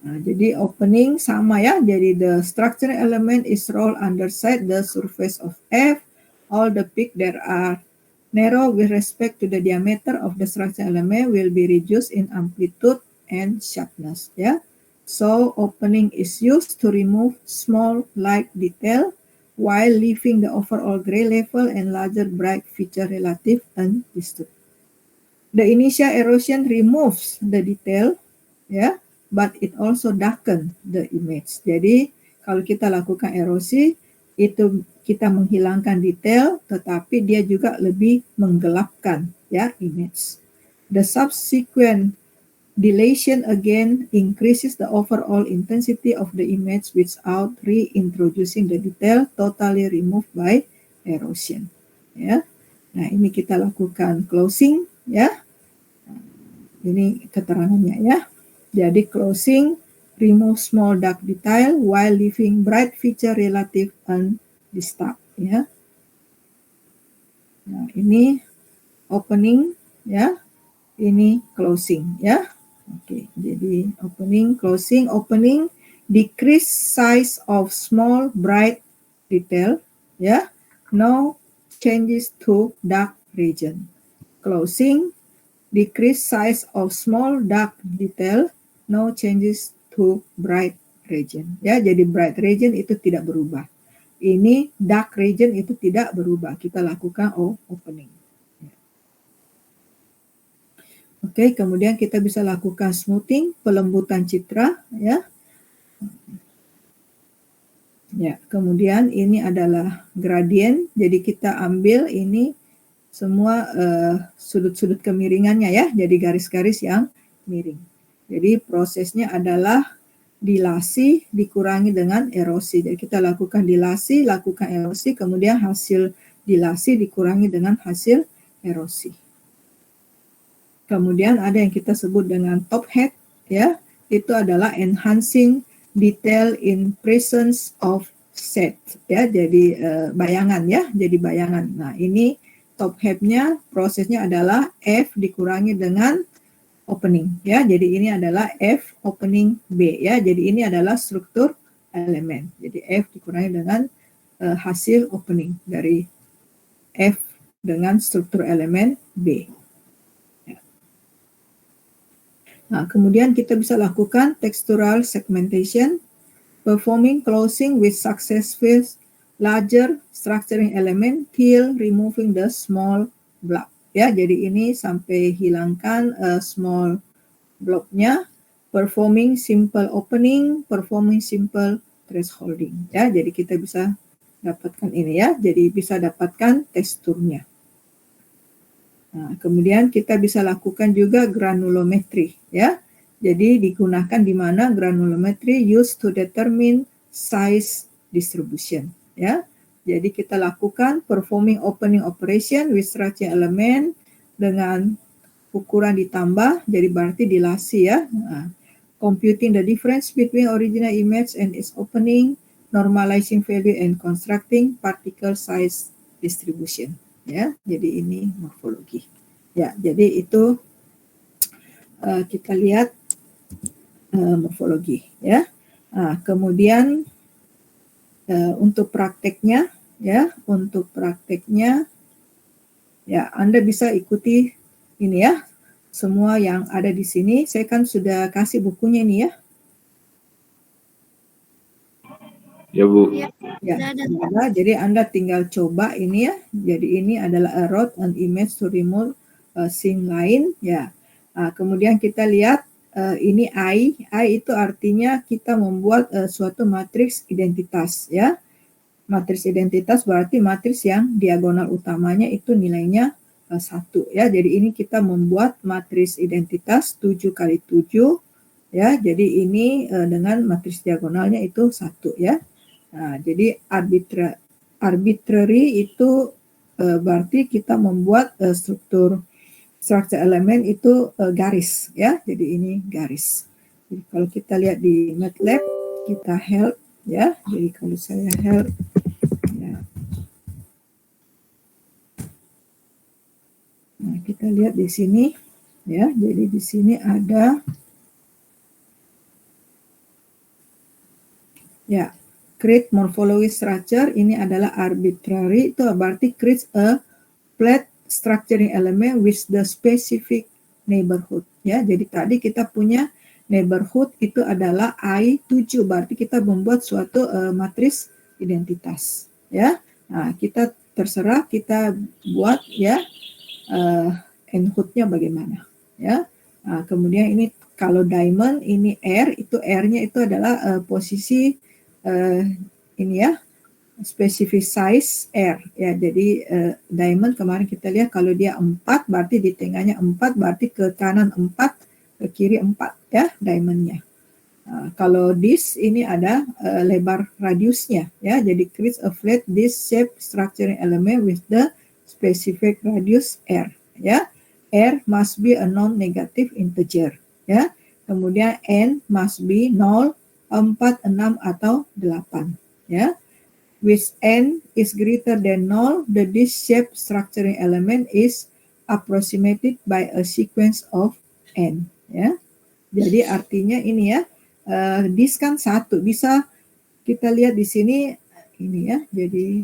Nah, jadi opening sama ya, jadi the structure element is rolled underside the surface of F. All the peak that are narrow with respect to the diameter of the structure element will be reduced in amplitude and sharpness. Yeah. So opening is used to remove small light detail while leaving the overall gray level and larger bright feature relative undisturbed. The initial erosion removes the detail, yeah, but it also darken the image. Jadi kalau kita lakukan erosi, itu kita menghilangkan detail, tetapi dia juga lebih menggelapkan ya image. The subsequent dilation again increases the overall intensity of the image without reintroducing the detail totally removed by erosion. Ya, nah ini kita lakukan closing ya. Ini keterangannya ya. Jadi closing, remove small dark detail while leaving bright feature relative undisturbed ya. Nah, ini opening ya. Ini closing ya. Oke, jadi opening, closing, opening decrease size of small bright detail ya. No changes to dark region. Closing, decrease size of small dark detail, no changes to bright region. Ya, jadi bright region itu tidak berubah. Ini dark region itu tidak berubah. Kita lakukan opening. Oke, kemudian kita bisa lakukan smoothing, pelembutan citra, ya. Ya, kemudian ini adalah gradient. Jadi kita ambil ini semua sudut-sudut kemiringannya ya, jadi garis-garis yang miring. Jadi prosesnya adalah dilasi dikurangi dengan erosi. Jadi kita lakukan dilasi, lakukan erosi, kemudian hasil dilasi dikurangi dengan hasil erosi. Kemudian ada yang kita sebut dengan top hat ya, itu adalah enhancing detail in presence of set ya, jadi bayangan ya, jadi bayangan. Nah, ini top hat-nya prosesnya adalah F dikurangi dengan opening ya. Jadi ini adalah F opening B ya. Jadi ini adalah struktur elemen. Jadi F dikurangi dengan hasil opening dari F dengan struktur elemen B. Ya. Nah, kemudian kita bisa lakukan textural segmentation, performing closing with successful larger structuring element till removing the small blob. Ya, jadi ini sampai hilangkan small blobnya, performing simple opening, performing simple thresholding. Ya, jadi kita bisa dapatkan ini ya, jadi bisa dapatkan teksturnya. Nah, kemudian kita bisa lakukan juga granulometry ya. Jadi digunakan di mana granulometry used to determine size distribution ya. Jadi kita lakukan performing opening operation with structure element dengan ukuran ditambah, jadi berarti dilasi ya. Nah, computing the difference between original image and its opening, normalizing value and constructing particle size distribution ya. Jadi ini morfologi. Ya, jadi itu kita lihat morfologi ya. Nah, kemudian untuk prakteknya ya, ya Anda bisa ikuti ini ya, semua yang ada di sini. Saya kan sudah kasih bukunya ini ya. Ya Bu. Ya, jadi Anda tinggal coba ini ya. Jadi ini adalah a route and image to remove scene line ya. Nah, kemudian kita lihat ini I itu artinya kita membuat suatu matriks identitas ya. Matriks identitas berarti matriks yang diagonal utamanya itu nilainya 1 ya. Jadi ini kita membuat matriks identitas 7 kali 7 ya. Jadi ini dengan matriks diagonalnya itu 1 ya. Nah, jadi arbitrary itu berarti kita membuat struktur elemen itu garis ya. Jadi ini garis. Jadi kalau kita lihat di MATLAB kita help ya. Jadi kalau saya help ya. Nah, kita lihat di sini ya. Jadi di sini ada ya, create morphology structure ini adalah arbitrary, itu berarti create a flat structuring element with the specific neighborhood ya. Jadi tadi kita punya neighborhood itu adalah I7, berarti kita membuat suatu matriks identitas ya. Nah, kita terserah kita buat ya neighborhood-nya bagaimana ya. Nah, kemudian ini kalau diamond ini R, itu R-nya itu adalah posisi ini ya, specific size R ya. Jadi diamond kemarin kita lihat kalau dia 4 berarti di tengahnya 4, berarti ke kanan 4, ke kiri 4 ya diamondnya. Kalau disk ini ada lebar radiusnya ya. Jadi create a flat disk shape structuring element with the specific radius R ya. R must be a non-negative integer ya. Kemudian N must be 0, 4, 6 atau 8 ya. With n is greater than 0, the disk shape structuring element is approximated by a sequence of n ya. Jadi artinya ini ya, disk kan 1, bisa kita lihat di sini ini ya. Jadi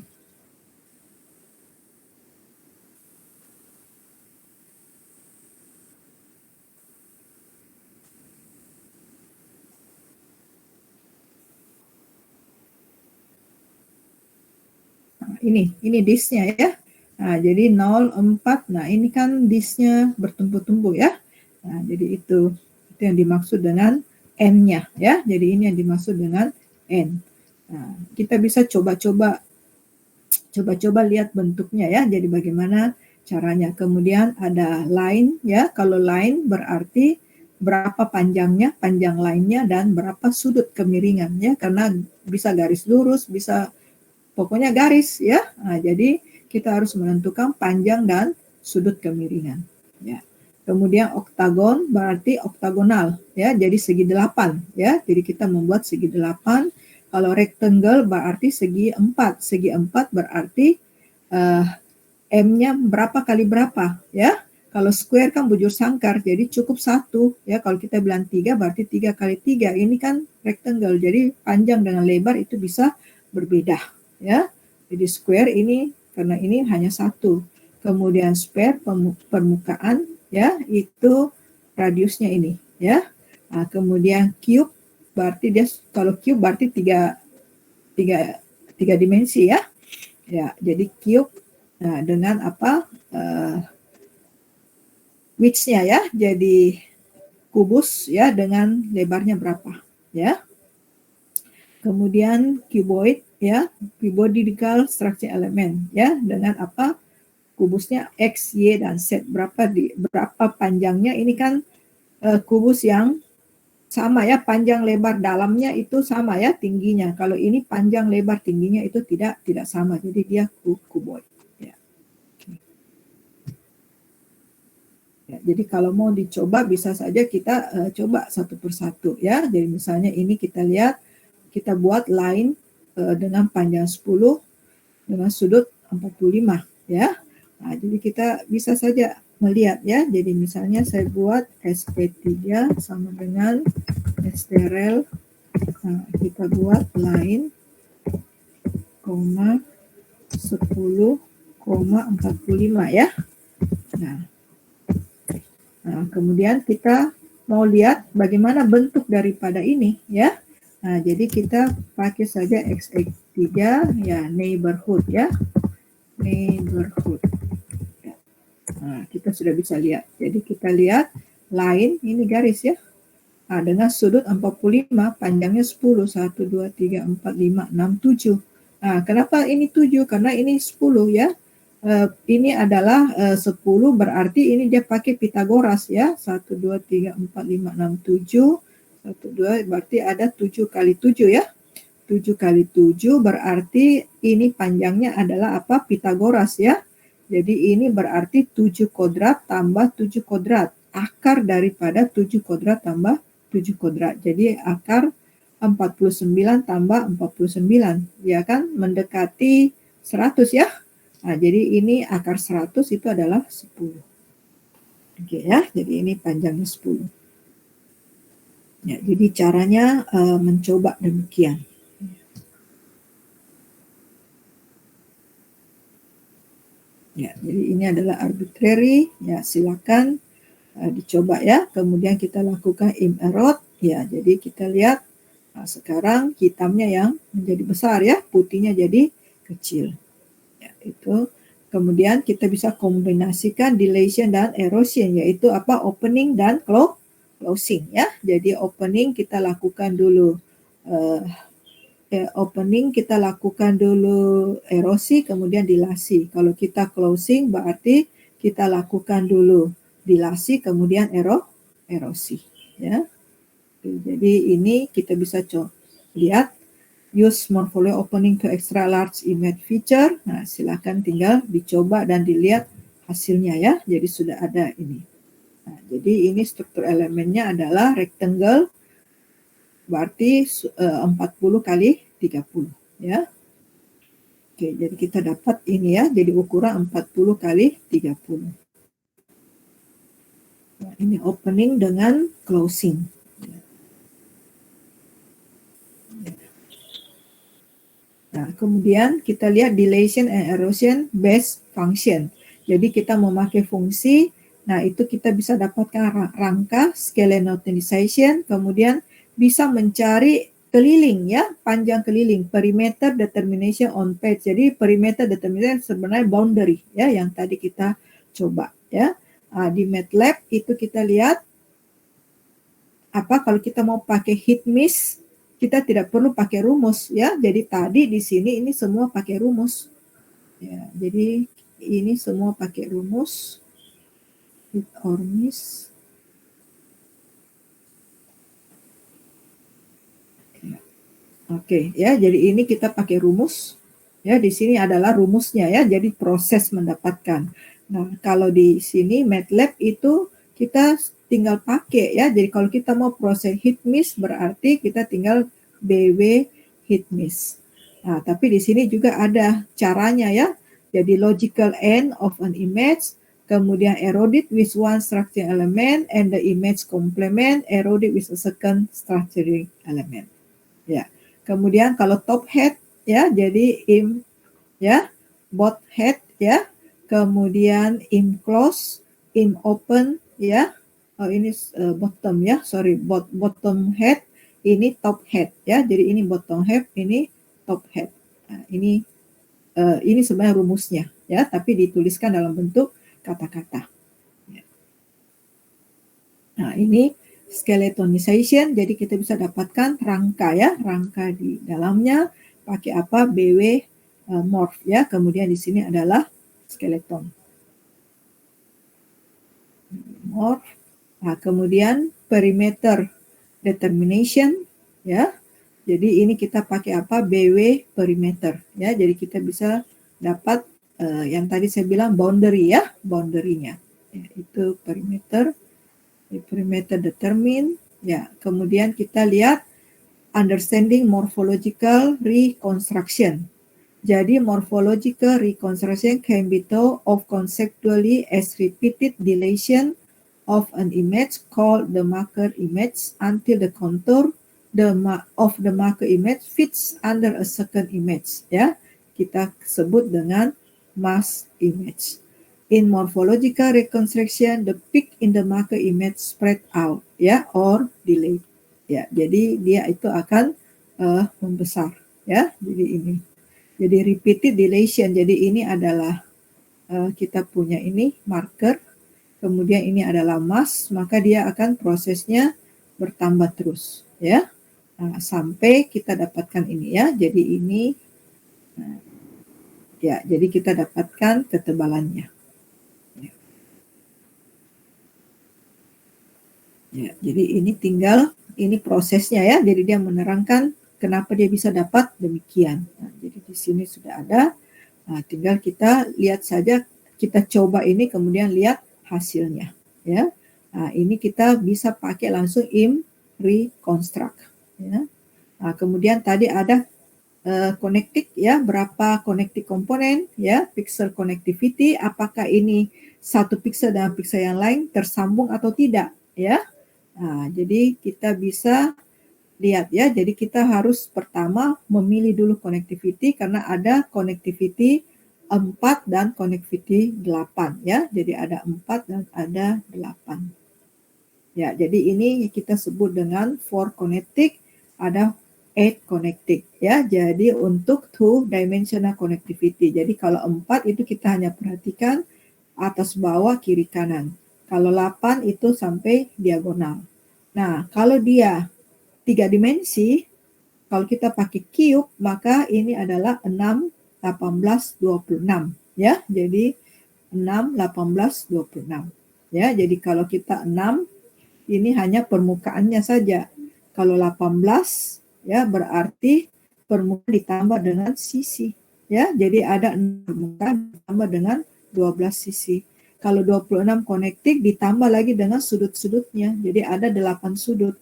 ini disknya ya. Nah, jadi 0, 4. Nah, ini kan disknya bertumpuk-tumpuk ya. Nah, jadi itu yang dimaksud dengan n-nya ya. Jadi ini yang dimaksud dengan n. Nah, kita bisa coba-coba lihat bentuknya ya. Jadi bagaimana caranya. Kemudian ada line ya. Kalau line berarti berapa panjangnya, panjang line-nya, dan berapa sudut kemiringan ya. Karena bisa garis lurus, bisa pokoknya garis ya. Nah, jadi kita harus menentukan panjang dan sudut kemiringan ya. Kemudian oktagon berarti oktagonal ya. Jadi segi 8 ya. Jadi kita membuat segi 8. Kalau rectangle berarti segi 4. Segi 4 berarti M-nya berapa kali berapa ya. Kalau square kan bujur sangkar, jadi cukup 1 ya. Kalau kita bilang 3 berarti 3 kali 3. Ini kan rectangle, jadi panjang dengan lebar itu bisa berbeda ya. Jadi square ini karena ini hanya 1. Kemudian sphere permukaan ya, itu radiusnya ini ya. Nah, kemudian cube berarti dia, kalau cube berarti 3 dimensi ya. Ya, jadi cube dengan apa? Width-nya ya. Jadi kubus ya dengan lebarnya berapa ya. Kemudian cuboid ya, cuboidal structure element ya, dengan apa? Kubusnya X, Y, dan Z. Berapa panjangnya, ini kan kubus yang sama ya, panjang lebar dalamnya itu sama ya tingginya. Kalau ini panjang lebar tingginya itu tidak sama, jadi dia cuboid ya. Ya, jadi kalau mau dicoba bisa saja kita coba satu persatu ya. Jadi misalnya ini kita lihat, kita buat line dengan panjang 10 dengan sudut 45 ya. Nah, jadi kita bisa saja melihat ya. Jadi misalnya saya buat SP3 sama dengan STRL. Nah, kita buat line, 10,45 ya. Nah, kemudian kita mau lihat bagaimana bentuk daripada ini ya. Nah, jadi kita pakai saja X3 ya, neighborhood ya. Neighborhood. Nah, kita sudah bisa lihat. Jadi kita lihat line ini garis ya. Nah, dengan sudut 45, panjangnya 10, 1, 2, 3, 4, 5, 6, 7. Nah, kenapa ini 7? Karena ini 10 ya. Ini adalah 10, berarti ini dia pakai Pitagoras ya. 1, 2, 3, 4, 5, 6, 7. 1, 2, berarti ada 7 kali 7 ya. 7 kali 7 berarti ini panjangnya adalah apa? Pitagoras ya. Jadi ini berarti 7 kodrat tambah 7 kodrat. Akar daripada 7 kodrat tambah 7 kodrat. Jadi akar 49 tambah 49. Ya kan? Mendekati 100 ya. Nah, jadi ini akar 100 itu adalah 10. Oke ya. Jadi ini panjangnya 10. Ya, jadi caranya mencoba demikian. Ya, jadi ini adalah arbitrary. Ya, silakan dicoba ya. Kemudian kita lakukan im error. Ya, jadi kita lihat sekarang hitamnya yang menjadi besar ya, putihnya jadi kecil. Ya, itu. Kemudian kita bisa kombinasikan dilation dan erosion, yaitu apa? Opening dan closing ya. Jadi opening kita lakukan dulu opening, kita lakukan dulu erosi, kemudian dilasi. Kalau kita closing berarti kita lakukan dulu dilasi, kemudian erosi. Ya. Jadi ini kita bisa lihat use morphology opening to extra large image feature. Nah, silakan tinggal dicoba dan dilihat hasilnya ya. Jadi sudah ada ini. Nah, jadi ini struktur elemennya adalah rectangle, berarti 40 kali 30 ya. Oke, jadi kita dapat ini ya, jadi ukuran 40 kali 30. Nah, ini opening dengan closing. Nah, kemudian kita lihat dilation and erosion based function. Jadi kita memakai fungsi, nah itu kita bisa dapatkan rangka, scale optimization, kemudian bisa mencari keliling ya, panjang keliling, perimeter determination on page. Jadi perimeter determination sebenarnya boundary ya, yang tadi kita coba ya. Di MATLAB itu kita lihat apa kalau kita mau pakai heat miss, kita tidak perlu pakai rumus ya. Jadi tadi di sini ini semua pakai rumus. Ya, jadi ini semua pakai rumus. Hit or miss. Oke, ya. Jadi ini kita pakai rumus. Ya, di sini adalah rumusnya ya. Jadi proses mendapatkan. Nah, kalau di sini MATLAB itu kita tinggal pakai ya. Jadi kalau kita mau proses heat miss berarti kita tinggal BW heat miss. Nah, tapi di sini juga ada caranya ya. Jadi logical end of an image, kemudian eroded with one structuring element and the image complement eroded with a second structuring element. Ya. Kemudian kalau top head ya, jadi im ya, bot head ya. Kemudian im close, im open ya. Oh ini bottom ya, sorry, bottom head, ini top head ya. Jadi ini bottom head, ini top head. Nah, ini sebenarnya rumusnya ya, tapi dituliskan dalam bentuk kata-kata. Nah, ini skeletonization, jadi kita bisa dapatkan rangka ya, rangka di dalamnya pakai apa? BW morph ya. Kemudian di sini adalah skeleton. Morph. Nah, kemudian perimeter determination ya. Jadi ini kita pakai apa? BW perimeter ya. Jadi kita bisa dapat yang tadi saya bilang boundary ya, boundary-nya. Ya, itu perimeter. Perimeter determine ya. Kemudian kita lihat understanding morphological reconstruction. Jadi morphological reconstruction can be thought of conceptually as repeated dilation of an image called the marker image until the contour of the marker image fits under a second image ya. Kita sebut dengan mask image. In morphological reconstruction, the peak in the marker image spread out, ya, or delay. Ya, jadi dia itu akan membesar, ya. Jadi ini, jadi repeated dilation. Jadi ini adalah kita punya ini marker, kemudian ini adalah mask, maka dia akan prosesnya bertambah terus ya. Nah, sampai kita dapatkan ini ya. Jadi ini ya, jadi kita dapatkan ketebalannya. Ya. Ya, jadi ini prosesnya ya. Jadi dia menerangkan kenapa dia bisa dapat demikian. Nah, jadi di sini sudah ada. Nah, tinggal kita lihat saja, kita coba ini kemudian lihat hasilnya ya. Nah, ini kita bisa pakai langsung reconstruct ya. Nah, kemudian tadi ada connecting ya, berapa connecting komponen ya, pixel connectivity, apakah ini satu pixel dengan pixel yang lain tersambung atau tidak ya. Nah, jadi kita bisa lihat ya, jadi kita harus pertama memilih dulu connectivity karena ada connectivity 4 dan connectivity 8 ya. Jadi ada 4 dan ada 8. Ya, jadi ini kita sebut dengan 4 connecting, ada 8 connecting ya. Jadi untuk 2 dimensional connectivity. Jadi kalau 4 itu kita hanya perhatikan atas bawah kiri kanan. Kalau 8 itu sampai diagonal. Nah, kalau dia 3 dimensi, kalau kita pakai cube maka ini adalah 6, 18, 26 ya. Jadi 6, 18, 26 ya. Jadi kalau kita 6 ini hanya permukaannya saja. Kalau 18 ya berarti permukaan ditambah dengan sisi ya. Jadi ada 6 permukaan ditambah dengan 12 sisi. Kalau 26 connecting ditambah lagi dengan sudut-sudutnya. Jadi ada 8 sudut.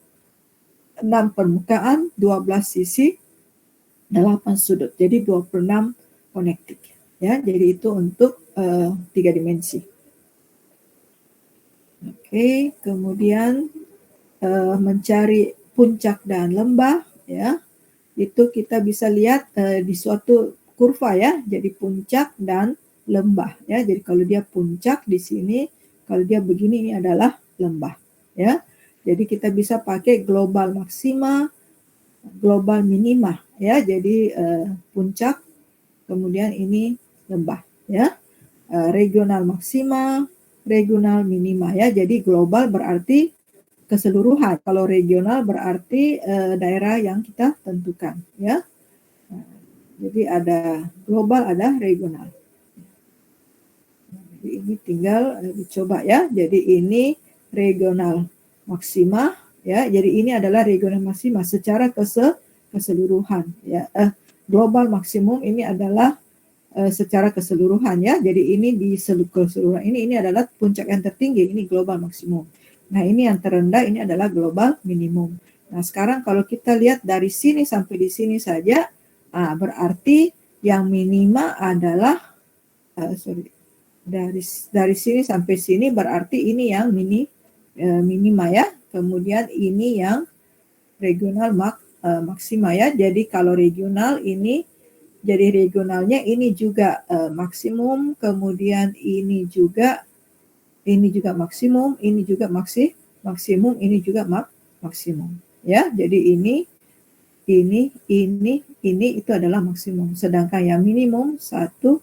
6 permukaan, 12 sisi, 8 sudut. Jadi 26 connecting ya. Jadi itu untuk 3 dimensi. Oke, kemudian mencari puncak dan lembah ya, itu kita bisa lihat di suatu kurva ya. Jadi puncak dan lembah ya. Jadi kalau dia puncak di sini, kalau dia begini ini adalah lembah ya. Jadi kita bisa pakai global maksima, global minima ya. Jadi puncak, kemudian ini lembah ya. Regional maksima, regional minima ya. Jadi global berarti keseluruhan. Kalau regional berarti daerah yang kita tentukan ya. Jadi ada global, ada regional. Jadi ini tinggal dicoba ya. Jadi ini regional maksima ya. Jadi ini adalah regional maksima secara keseluruhan ya. Global maksimum ini adalah secara keseluruhan ya. Jadi ini di keseluruhan ini adalah puncak yang tertinggi, ini global maksimum. Nah, ini yang terendah ini adalah global minimum. Nah, sekarang kalau kita lihat dari sini sampai di sini saja, berarti yang minima adalah dari sini sampai sini berarti ini yang minima ya. Kemudian ini yang regional maksima ya. Jadi kalau regional ini, jadi regionalnya ini juga maksimum, kemudian ini juga maksimum, ini juga maksimum, ini juga maksimum. Ya, jadi ini itu adalah maksimum. Sedangkan yang minimum 1,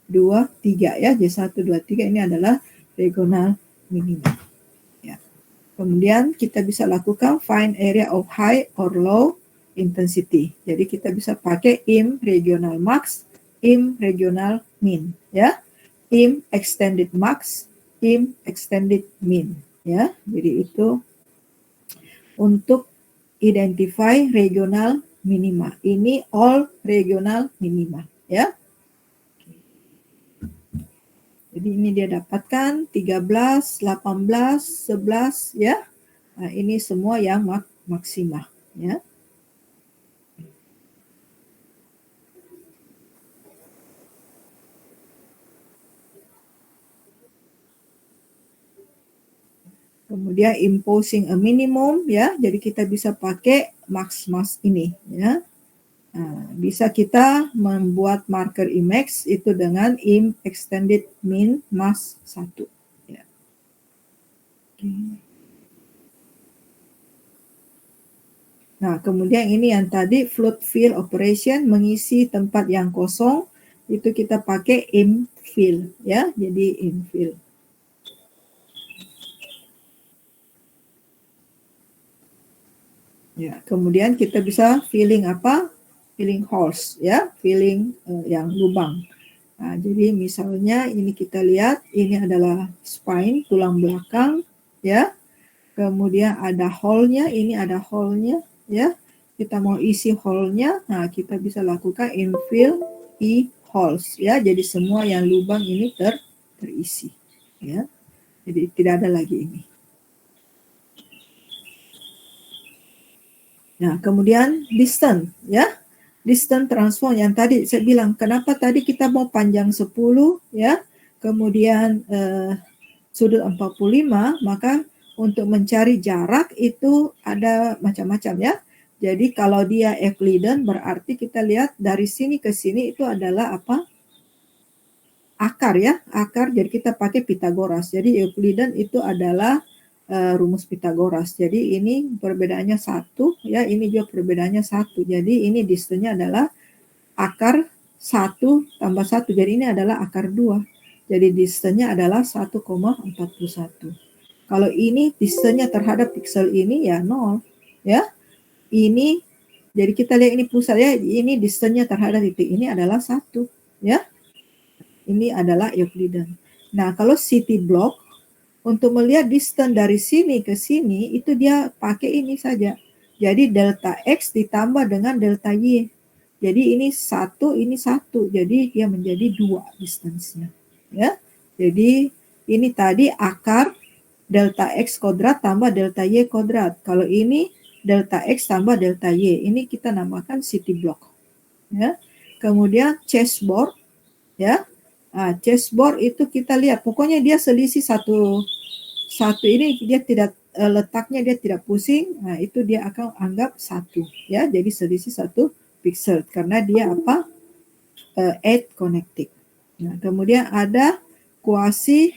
2, 3 ya. Jadi 1, 2, 3 ini adalah regional minimum. Ya. Kemudian kita bisa lakukan find area of high or low intensity. Jadi kita bisa pakai IM regional max, IM regional min ya. IM extended max, IM extended min ya. Jadi itu untuk identify regional minima. Ini all regional minima ya. Jadi ini dia dapatkan 13, 18, 11 ya. Nah, ini semua yang maksima ya. Kemudian imposing a minimum ya. Jadi kita bisa pakai max ini ya. Nah, bisa kita membuat marker Emacs itu dengan im extended min max 1 ya. Nah, kemudian ini yang tadi float fill operation, mengisi tempat yang kosong, itu kita pakai im fill ya. Jadi im fill. Ya, kemudian kita bisa filling apa? Filling holes, ya, filling yang lubang. Nah, jadi misalnya ini kita lihat, ini adalah spine, tulang belakang, ya. Kemudian ada hole-nya, ini ada hole-nya, ya. Kita mau isi hole-nya, nah kita bisa lakukan infill holes, ya. Jadi semua yang lubang ini terisi, ya. Jadi tidak ada lagi ini. Nah, kemudian distance, ya. Distance transform yang tadi saya bilang, kenapa tadi kita mau panjang 10, ya. Kemudian sudut 45, maka untuk mencari jarak itu ada macam-macam, ya. Jadi kalau dia Euclidean berarti kita lihat dari sini ke sini itu adalah apa? Akar, ya. Akar, jadi kita pakai Pythagoras. Jadi Euclidean itu tambah rumus Pythagoras. Jadi ini perbedaannya 1, ya, ini juga perbedaannya 1. Jadi ini distance-nya adalah akar 1 tambah 1. Jadi ini adalah akar 2. Jadi distance-nya adalah 1,41. Kalau ini distance-nya terhadap pixel ini ya 0, ya. Ini jadi kita lihat ini pusat, ya, ini distance-nya terhadap titik ini adalah 1, ya. Ini adalah Euclidean. Nah, kalau city block untuk melihat distance dari sini ke sini itu dia pakai ini saja. Jadi delta X ditambah dengan delta Y. Jadi ini 1, ini 1. Jadi dia menjadi 2 distance-nya. Ya. Jadi ini tadi akar delta X kuadrat tambah delta Y kuadrat. Kalau ini delta X tambah delta Y. Ini kita namakan city block. Ya. Kemudian chessboard, ya. Nah, chessboard itu kita lihat, pokoknya dia selisih satu ini dia tidak letaknya dia tidak pusing. Nah, itu dia akan anggap 1, ya. Jadi selisih 1 pixel karena dia apa? Eight connected. Nah, kemudian ada quasi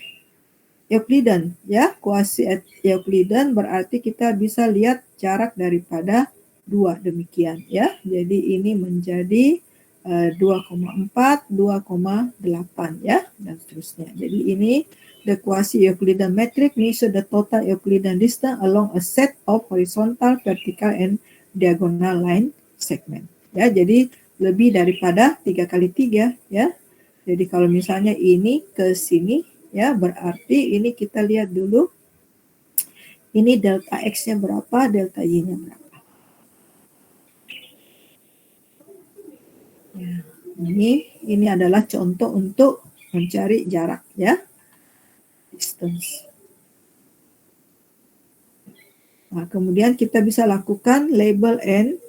Euclidean, ya. Quasi Euclidean berarti kita bisa lihat jarak daripada 2 demikian, ya. Jadi ini menjadi 2,4, 2,8, ya, dan seterusnya. Jadi ini the quasi-Euclidean metric measure the total Euclidean distance along a set of horizontal, vertical, and diagonal line segment. Ya, jadi lebih daripada 3 kali 3, ya. Jadi kalau misalnya ini ke sini, ya, berarti ini kita lihat dulu. Ini delta X-nya berapa, delta Y-nya berapa. Ya. Ini adalah contoh untuk mencari jarak, ya, distance. Nah, kemudian kita bisa lakukan label and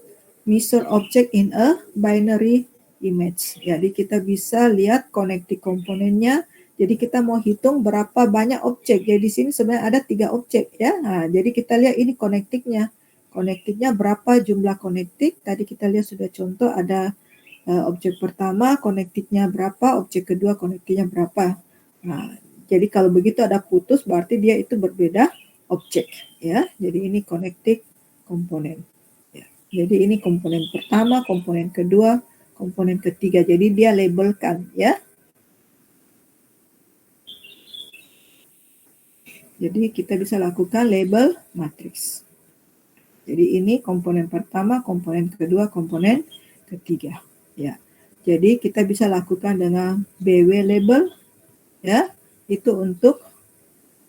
measure object in a binary image. Jadi kita bisa lihat connected komponennya. Jadi kita mau hitung berapa banyak objek. Jadi di sini sebenarnya ada 3 objek, ya. Nah, jadi kita lihat ini connected-nya. Connected-nya berapa jumlah connected? Tadi kita lihat sudah contoh ada objek pertama connected-nya berapa, objek kedua connected-nya berapa. Nah, jadi kalau begitu ada putus berarti dia itu berbeda objek, ya. Jadi ini connected komponen. Ya. Jadi ini komponen pertama, komponen kedua, komponen ketiga. Jadi dia labelkan, ya. Jadi kita bisa lakukan label matriks. Jadi ini komponen pertama, komponen kedua, komponen ketiga, ya. Jadi kita bisa lakukan dengan BW label, ya. Itu untuk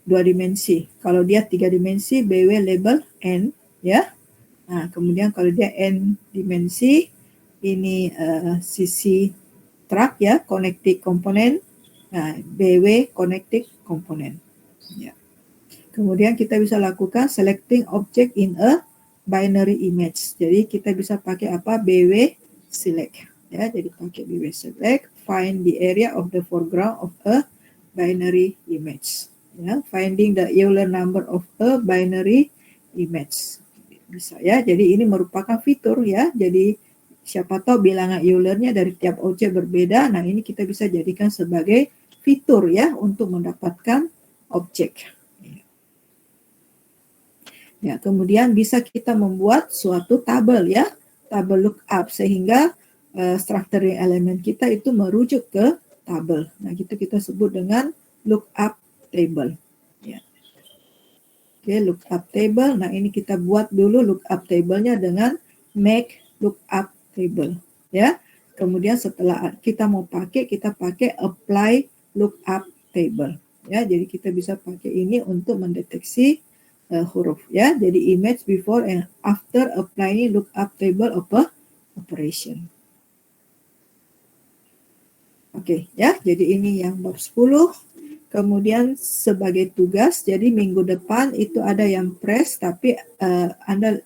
2 dimensi. Kalau dia 3 dimensi, BW label N, ya. Nah, kemudian kalau dia N dimensi, ini sisi track, ya, connected komponen. Nah, BW connected komponen, ya. Kemudian kita bisa lakukan selecting object in a binary image. Jadi kita bisa pakai apa? BW select, ya. Jadi pakai BW select, find the area of the foreground of a binary image, ya. Finding the Euler number of a binary image, bisa, ya. Jadi ini merupakan fitur, ya. Jadi siapa tahu bilangan Euler-nya dari tiap objek berbeda. Nah, ini kita bisa jadikan sebagai fitur, ya, untuk mendapatkan objek. Ya, kemudian bisa kita membuat suatu tabel, ya, tabel lookup, sehingga structuring elemen kita itu merujuk ke tabel. Nah, itu kita sebut dengan lookup table, ya. Oke, lookup table. Nah, ini kita buat dulu lookup table-nya dengan make lookup table, ya. Kemudian setelah kita mau pakai, kita pakai apply lookup table, ya. Jadi kita bisa pakai ini untuk mendeteksi huruf, ya. Jadi image before and after applying lookup table operation. Oke, ya. Jadi ini yang bab 10. Kemudian sebagai tugas, jadi minggu depan itu ada yang press, tapi Anda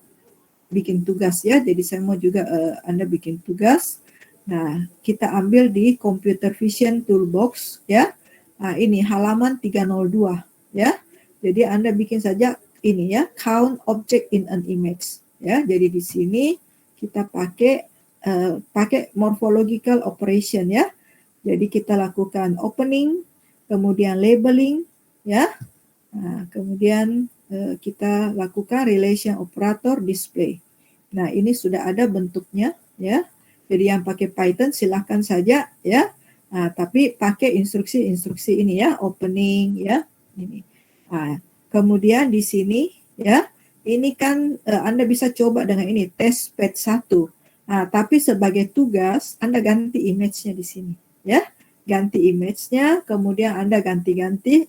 bikin tugas, ya. Jadi saya mau juga Anda bikin tugas. Nah, kita ambil di Computer Vision Toolbox, ya. Nah, ini halaman 302, ya. Jadi Anda bikin saja ini, ya, count object in an image, ya. Jadi di sini kita pakai morphological operation, ya. Jadi kita lakukan opening, kemudian labeling, ya. Nah, kemudian kita lakukan relation operator display. Nah, ini sudah ada bentuknya, ya. Jadi yang pakai Python silahkan saja, ya. Nah, tapi pakai instruksi-instruksi ini, ya, opening, ya, ini. Nah, kemudian di sini, ya, ini kan Anda bisa coba dengan ini testpad 1. Nah, tapi sebagai tugas Anda ganti image-nya di sini, ya. Ganti image-nya, kemudian Anda ganti-ganti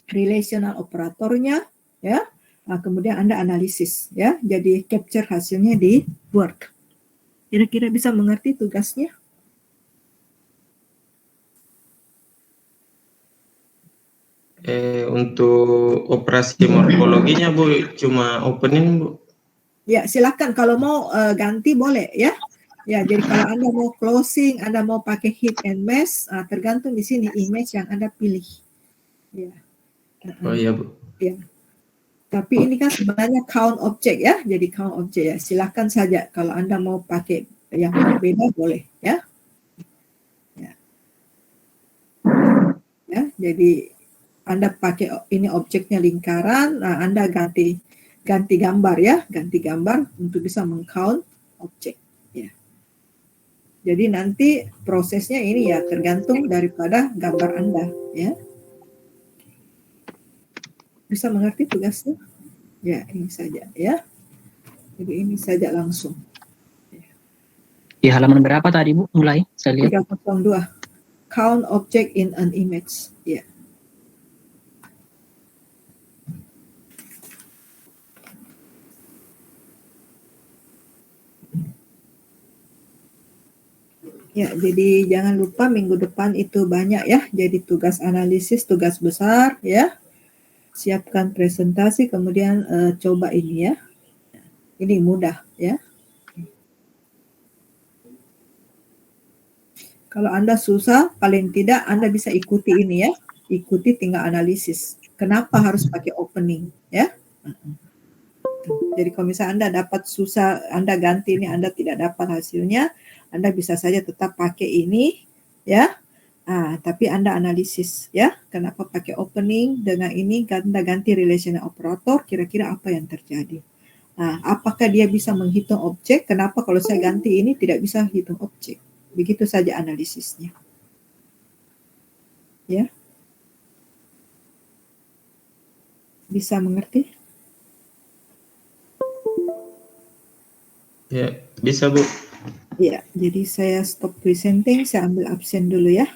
relational operatornya, ya. Nah, kemudian Anda analisis, ya. Jadi capture hasilnya di Word. Kira-kira bisa mengerti tugasnya? Untuk operasi morfologinya Bu, cuma opening Bu. Ya, silakan kalau mau ganti boleh, ya. Ya, jadi kalau Anda mau closing, Anda mau pakai hit and mesh, tergantung di sini image yang Anda pilih. Ya. Oh iya Bu. Ya. Tapi ini kan sebenarnya count object, ya. Jadi count object, ya. Silakan saja kalau Anda mau pakai yang berbeda boleh, ya. Ya. Ya, jadi Anda pakai ini objeknya lingkaran, nah Anda ganti gambar, ya, ganti gambar untuk bisa meng-count objek. Ya. Jadi nanti prosesnya ini ya tergantung daripada gambar Anda, ya. Bisa mengerti tugasnya? Ya, ini saja, ya. Jadi ini saja langsung. Di halaman berapa tadi Bu mulai? Saya lihat. 302. Count object in an image. Ya. Ya, jadi jangan lupa minggu depan itu banyak, ya. Jadi tugas analisis, tugas besar, ya. Siapkan presentasi, kemudian coba ini, ya. Ini mudah, ya. Kalau Anda susah, paling tidak Anda bisa ikuti ini, ya. Ikuti tinggal analisis. Kenapa harus pakai opening, ya. Jadi kalau misalnya Anda dapat susah, Anda ganti ini, Anda tidak dapat hasilnya, Anda bisa saja tetap pakai ini, ya. Tapi Anda analisis, ya. Kenapa pakai opening dengan ini, Anda ganti relational operator, kira-kira apa yang terjadi. Apakah dia bisa menghitung objek? Kenapa kalau saya ganti ini tidak bisa hitung objek? Begitu saja analisisnya. Ya. Bisa mengerti? Ya, bisa Bu. Ya, jadi saya stop presenting, saya ambil absen dulu, ya.